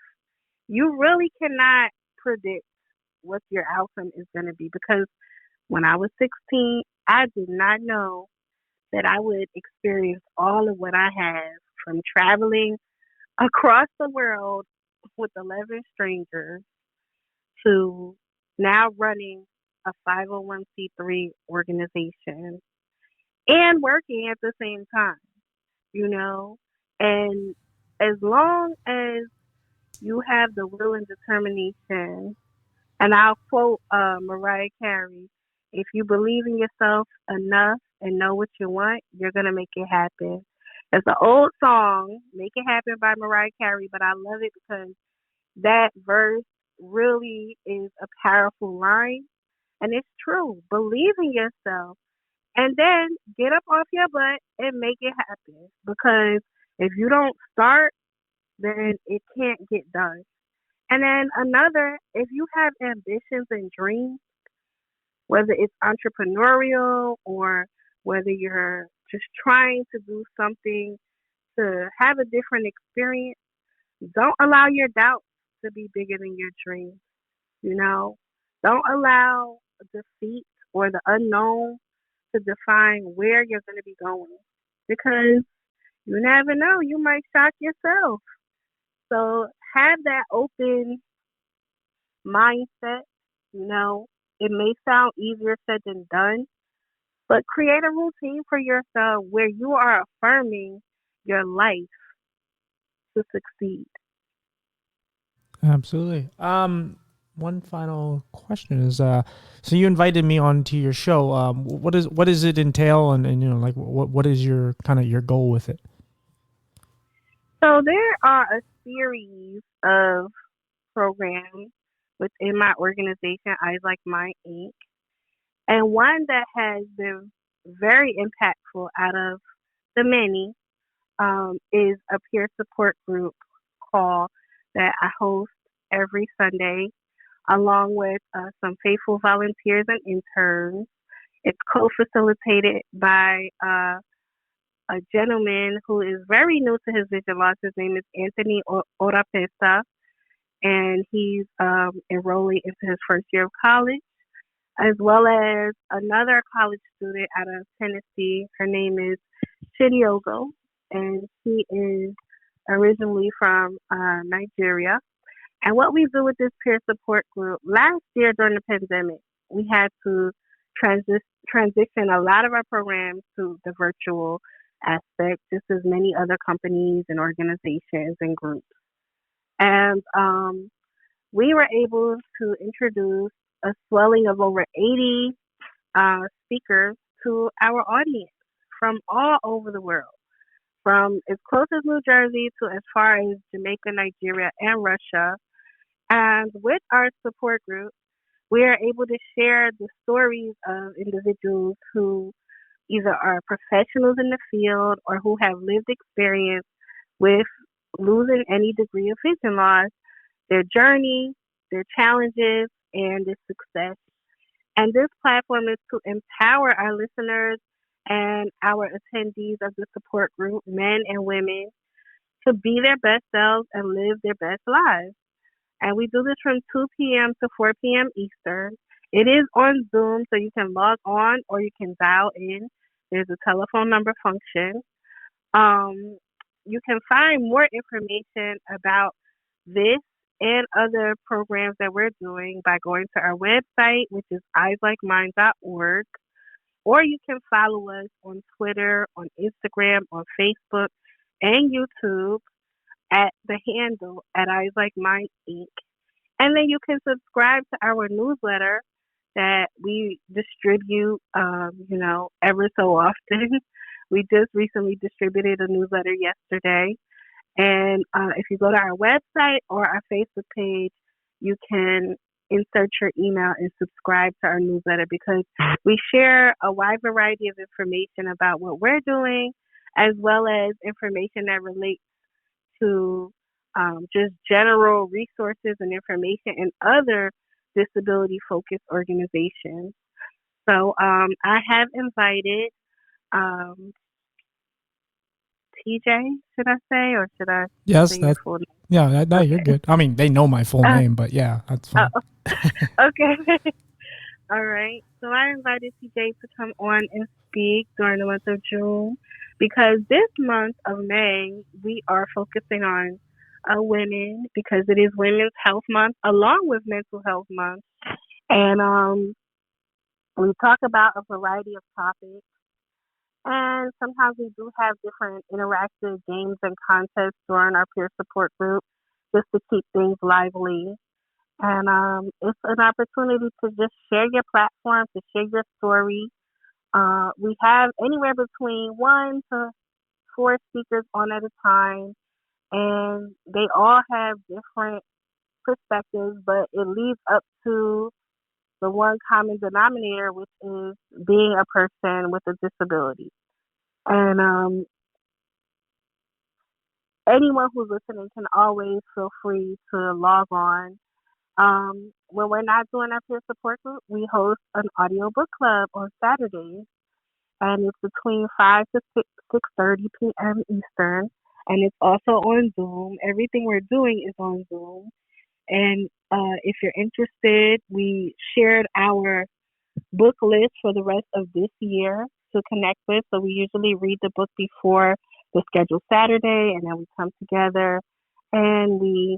You really cannot predict what your outcome is going to be because when I was 16, I did not know that I would experience all of what I have from traveling across the world with 11 strangers to now running a 501c3 organization and working at the same time, you know? And as long as you have the will and determination, and I'll quote Mariah Carey, if you believe in yourself enough and know what you want, you're going to make it happen. It's an old song, Make It Happen by Mariah Carey, but I love it because that verse really is a powerful line. And it's true. Believe in yourself and then get up off your butt and make it happen. Because if you don't start, then it can't get done. And then another, if you have ambitions and dreams, whether it's entrepreneurial or whether you're just trying to do something to have a different experience, don't allow your doubts to be bigger than your dreams. You know, don't allow defeat or the unknown to define where you're going to be going because you never know. You might shock yourself. So have that open mindset. You know, it may sound easier said than done, but create a routine for yourself where you are affirming your life to succeed. Absolutely. one final question is, so you invited me onto your show. What does it entail, and you know, like what is your kind of your goal with it? So there are a series of programs within my organization, Eyes Like Mine Inc. And one that has been very impactful out of the many is a peer support group call that I host every Sunday, along with some faithful volunteers and interns. It's co-facilitated by a gentleman who is very new to his vision loss. His name is Anthony Orapesa, and he's enrolling into his first year of college, as well as another college student out of Tennessee. Her name is Chidiogo, and she is originally from Nigeria. And what we do with this peer support group, last year during the pandemic, we had to transition a lot of our programs to the virtual aspect, just as many other companies and organizations and groups. And we were able to introduce a swelling of over 80 speakers to our audience from all over the world, from as close as New Jersey to as far as Jamaica, Nigeria, and Russia. And with our support group, we are able to share the stories of individuals who either are professionals in the field or who have lived experience with losing any degree of vision loss, their journey, their challenges, and their success. And this platform is to empower our listeners and our attendees of the support group, men and women, to be their best selves and live their best lives. And we do this from 2 p.m. to 4 p.m. Eastern. It is on Zoom, so you can log on or you can dial in. There's a telephone number function. Um, you can find more information about this and other programs that we're doing by going to our website, which is eyeslikeMine.org, or you can follow us on Twitter, on Instagram, on Facebook, and YouTube at the handle at Eyes Like Mine Inc. And then you can subscribe to our newsletter that we distribute, ever so often. We just recently distributed a newsletter yesterday. And if you go to our website or our Facebook page, you can insert your email and subscribe to our newsletter because we share a wide variety of information about what we're doing, as well as information that relates to just general resources and information and other disability focused organizations. So I have invited um, TJ, should I say, or should I Yes, say your that full name? yeah, no, you're Okay. good. I mean, they know my full name, but yeah, that's fine. Oh, okay. All right. So I invited TJ to come on and speak during the month of June because this month of May we are focusing on women because it is Women's Health Month along with Mental Health Month, and we talk about a variety of topics. And sometimes we do have different interactive games and contests during our peer support group just to keep things lively. And it's an opportunity to just share your platform, to share your story. We have anywhere between 1 to 4 speakers on at a time, and they all have different perspectives, but it leads up to the one common denominator, which is being a person with a disability. And anyone who's listening can always feel free to log on. When we're not doing our peer support group, we host an audio book club on Saturdays, and it's between 5 to 6:30 p.m. Eastern, and it's also on Zoom. Everything we're doing is on Zoom, and if you're interested, we shared our book list for the rest of this year to connect with. So we usually read the book before the scheduled Saturday, and then we come together and we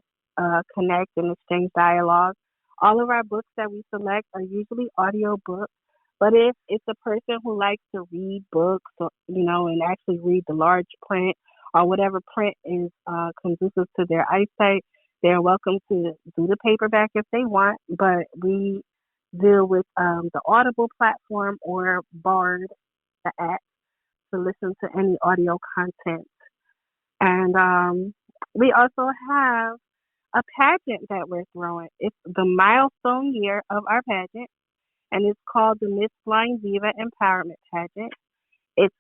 connect and exchange dialogue. All of our books that we select are usually audio books, but if it's a person who likes to read books, and actually read the large print or whatever print is conducive to their eyesight, They're welcome to do the paperback if they want, but we deal with the Audible platform or Bard, the app, to listen to any audio content. And we also have a pageant that we're throwing. It's the milestone year of our pageant, and it's called the Miss Blind Diva Empowerment Pageant. It's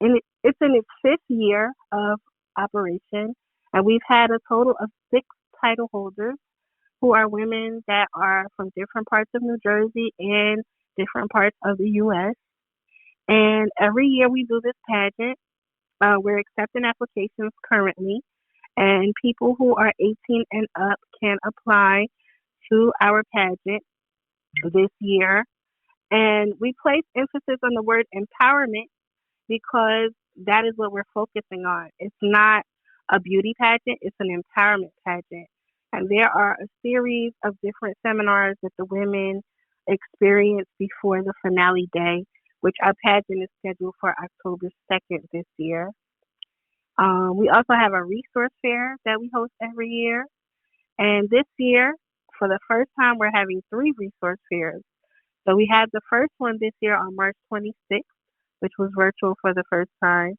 in its fifth year of operation, and we've had a total of six title holders who are women that are from different parts of New Jersey and different parts of the U.S. And every year we do this pageant. We're accepting applications currently, and people who are 18 and up can apply to our pageant this year. And we place emphasis on the word empowerment because that is what we're focusing on. It's not a beauty pageant, it's an empowerment pageant. And there are a series of different seminars that the women experience before the finale day, which our pageant is scheduled for October 2nd this year. We also have a resource fair that we host every year. And this year, for the first time, we're having three resource fairs. So we had the first one this year on March 26th, which was virtual for the first time.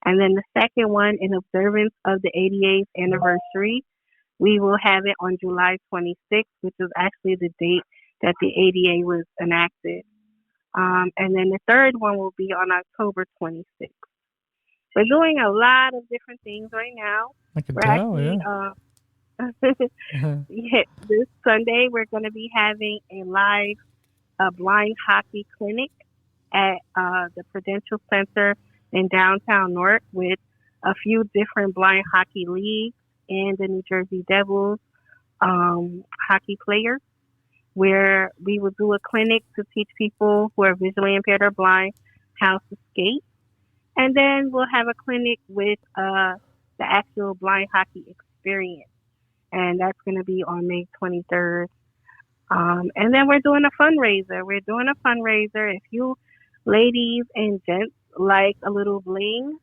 And then the second one, in observance of the 88th anniversary, we will have it on July 26th, which is actually the date that the ADA was enacted. And then the third one will be on October 26th. We're doing a lot of different things right now. I can We're tell, actually, yeah. this Sunday, we're going to be having a live blind hockey clinic at the Prudential Center in downtown Newark with a few different blind hockey leagues and the New Jersey Devils hockey players, where we will do a clinic to teach people who are visually impaired or blind how to skate. And then we'll have a clinic with the actual blind hockey experience. And that's going to be on May 23rd. And then we're doing a fundraiser. If you ladies and gents like a little bling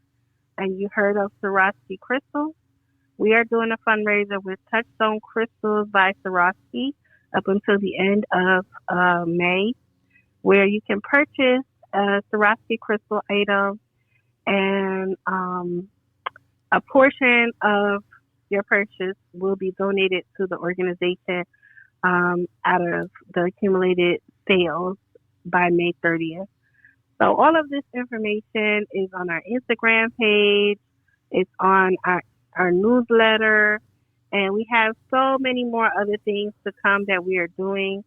and you heard of Swarovski crystals, we are doing a fundraiser with Touchstone Crystals by Swarovski up until the end of May, where you can purchase a Swarovski crystal item, and a portion of your purchase will be donated to the organization out of the accumulated sales by May 30th. So all of this information is on our Instagram page. It's on our newsletter. And we have so many more other things to come that we are doing.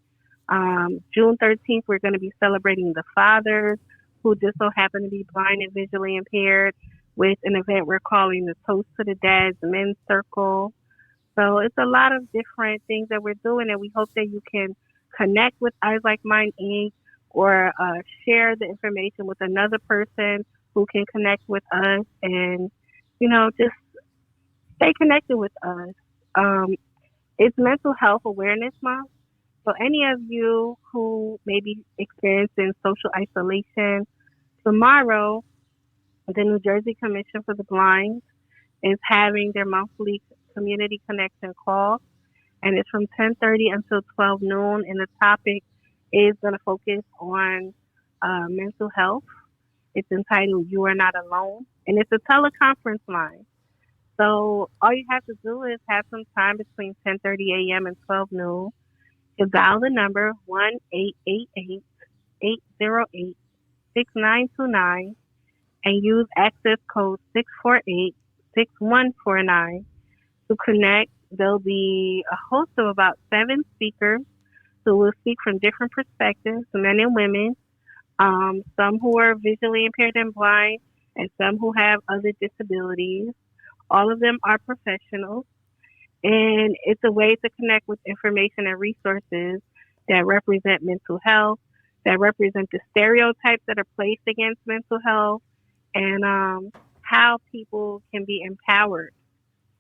June 13th, we're going to be celebrating the fathers who just so happen to be blind and visually impaired with an event we're calling the Toast to the Dads Men's Circle. So it's a lot of different things that we're doing, and we hope that you can connect with Eyes Like Mine Inc. or share the information with another person who can connect with us, and, just stay connected with us. It's Mental Health Awareness Month. So any of you who may be experiencing social isolation, tomorrow, the New Jersey Commission for the Blind is having their monthly community connection call, and it's from 10:30 until 12 noon, and the topic is going to focus on mental health. It's entitled You Are Not Alone, and it's a teleconference line. So all you have to do is have some time between 10:30 a.m. and 12 noon to dial the number 1-888-808-6929 and use access code 648-6149 to connect. There'll be a host of about 7 speakers who will speak from different perspectives, men and women, some who are visually impaired and blind, and some who have other disabilities. All of them are professionals, and it's a way to connect with information and resources that represent mental health, that represent the stereotypes that are placed against mental health, and how people can be empowered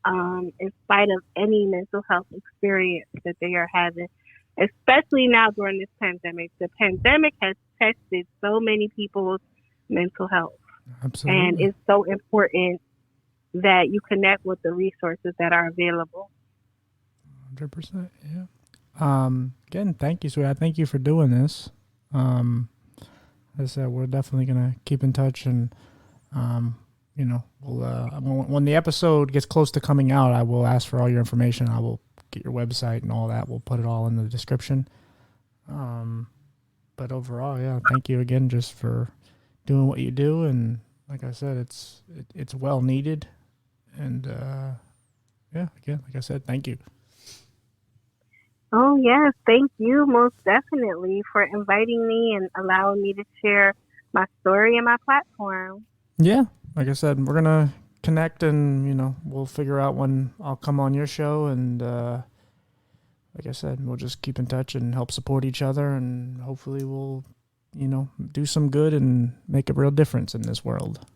in spite of any mental health experience that they are having, especially now during this pandemic. The pandemic has tested so many people's mental health. Absolutely. And it's so important that you connect with the resources that are available. 100%. Yeah. Again, thank you, sweetheart. Thank you for doing this. As I said, we're definitely gonna keep in touch, and we'll when the episode gets close to coming out, I will ask for all your information. I will get your website and all that. We'll put it all in the description. But overall, yeah, thank you again just for doing what you do, and like I said, it's well needed, and yeah, again, like I said, thank you. Oh, yes. Thank you most definitely for inviting me and allowing me to share my story and my platform. Yeah, like I said, we're going to connect, and, we'll figure out when I'll come on your show, and like I said, we'll just keep in touch and help support each other, and hopefully we'll, do some good and make a real difference in this world.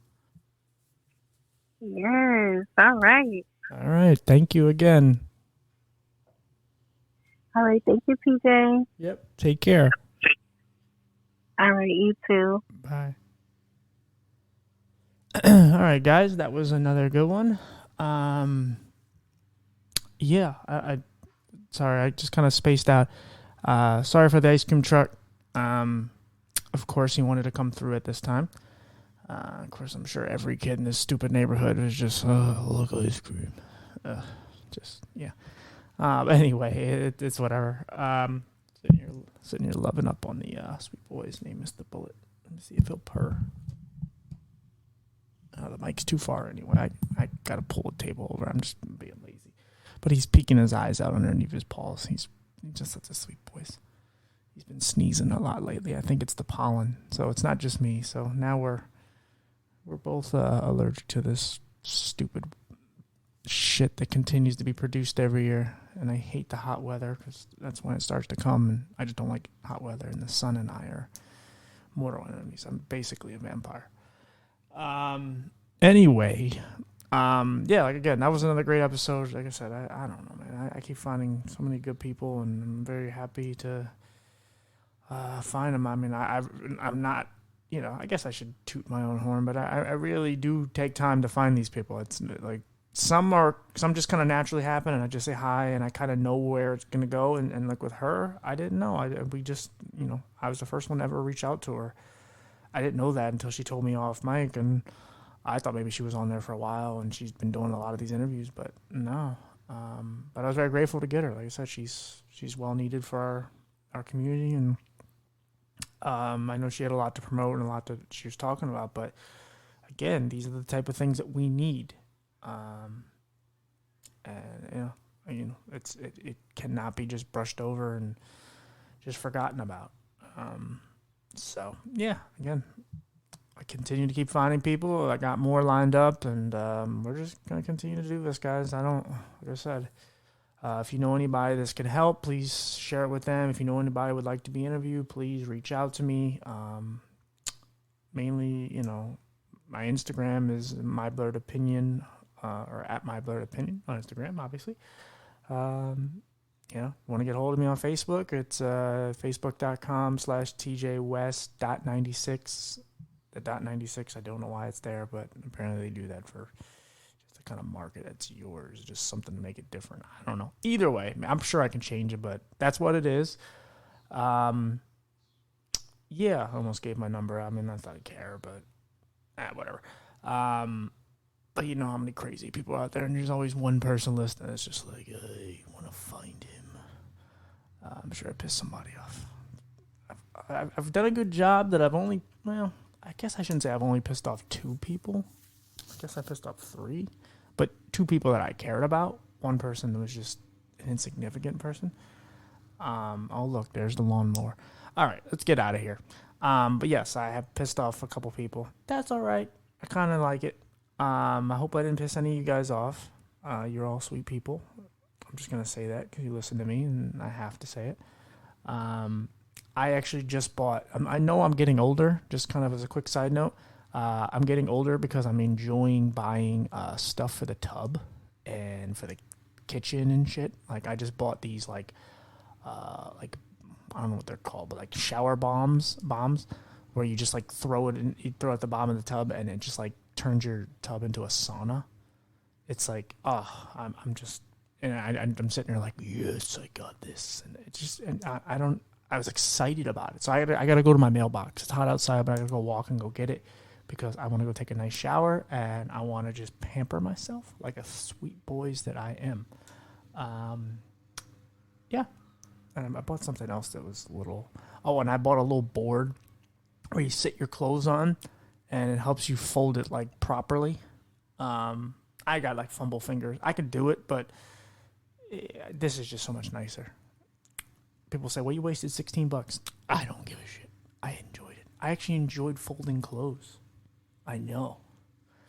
Yes. All right. All right. Thank you again. All right. Thank you, PJ. Yep. Take care. All right. You too. Bye. All right, guys. That was another good one. Yeah. I sorry. I just kind of spaced out. Sorry for the ice cream truck. Of course, he wanted to come through at this time. Of course, I'm sure every kid in this stupid neighborhood was just, look, ice cream. Yeah. Anyway, it's whatever. Sitting here loving up on the sweet boy's name is the bullet. Let me see if he'll purr. The mic's too far anyway. I got to pull the table over. I'm just being lazy. But he's peeking his eyes out underneath his paws. He's just such a sweet boy. He's been sneezing a lot lately. I think it's the pollen. So it's not just me. So now we're both allergic to this stupid shit that continues to be produced every year. And I hate the hot weather because that's when it starts to come. And I just don't like hot weather. And the sun and I are mortal enemies. I'm basically a vampire. Anyway, yeah, like again, that was another great episode. Like I said, I don't know, man. I keep finding so many good people, and I'm very happy to find them. I mean, I'm not, I guess I should toot my own horn, but I really do take time to find these people. It's like some just kind of naturally happen, and I just say hi, and I kind of know where it's gonna go. And like with her, I didn't know. We just, I was the first one to ever reach out to her. I didn't know that until she told me off mic, and I thought maybe she was on there for a while and she's been doing a lot of these interviews, but no. But I was very grateful to get her. Like I said, she's well needed for our community, and I know she had a lot to promote and a lot that she was talking about. But again, these are the type of things that we need, and it cannot be just brushed over and just forgotten about. So yeah, again, I continue to keep finding people. I got more lined up, and we're just going to continue to do this, guys. Like I said, if you know anybody this can help, please share it with them. If you know anybody would like to be interviewed, please reach out to me. Mainly, my Instagram is myblurredopinion, or at myblurredopinion on Instagram, obviously. Want to get a hold of me on Facebook, it's facebook.com/tjwest.96. The .96, I don't know why it's there, but apparently they do that for just to kind of market it's yours, just something to make it different. I don't know. Either way, I'm sure I can change it, but that's what it is. Yeah, I almost gave my number. I mean, not that I care, but whatever. But you know how many crazy people out there, and there's always one person listening that's just like, I want to find him. I'm sure I pissed somebody off. I've done a good job that I guess I shouldn't say I've only pissed off 2 people. I guess I pissed off 3. But 2 people that I cared about. One person was just an insignificant person. Oh, look, there's the lawnmower. All right, let's get out of here. But yes, I have pissed off a couple people. That's all right. I kind of like it. I hope I didn't piss any of you guys off. You're all sweet people. I'm just going to say that because you listen to me, and I have to say it. I actually just bought, I know I'm getting older, just kind of as a quick side note. I'm getting older because I'm enjoying buying stuff for the tub and for the kitchen and shit. Like, I just bought these, I don't know what they're called, but like shower bombs where you just like throw it in, you throw it at the bottom of the tub, and it just like turns your tub into a sauna. It's like, I'm just And I'm sitting there like, yes, I got this. And it just, and I was excited about it. So I got to go to my mailbox. It's hot outside, but I got to go walk and go get it because I want to go take a nice shower and I want to just pamper myself like a sweet boys that I am. Yeah. And I bought something else that was little. Oh, and I bought a little board where you sit your clothes on and it helps you fold it like properly. I got like fumble fingers. I could do it, but this is just so much nicer. People say, well, you wasted $16. I don't give a shit. I enjoyed it. I actually enjoyed folding clothes. I know.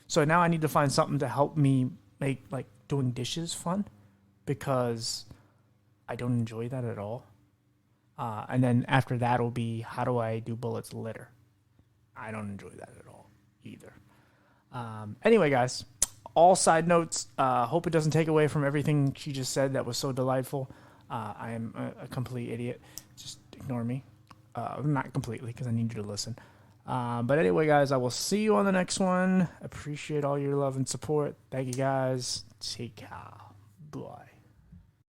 So now I need to find something to help me make like doing dishes fun because I don't enjoy that at all. And then after that will be, how do I do bullets litter? I don't enjoy that at all either. Anyway, guys, all side notes. Hope it doesn't take away from everything she just said that was so delightful. I am a complete idiot. Just ignore me. Not completely, because I need you to listen. But anyway, guys, I will see you on the next one. Appreciate all your love and support. Thank you, guys. Take care. Bye.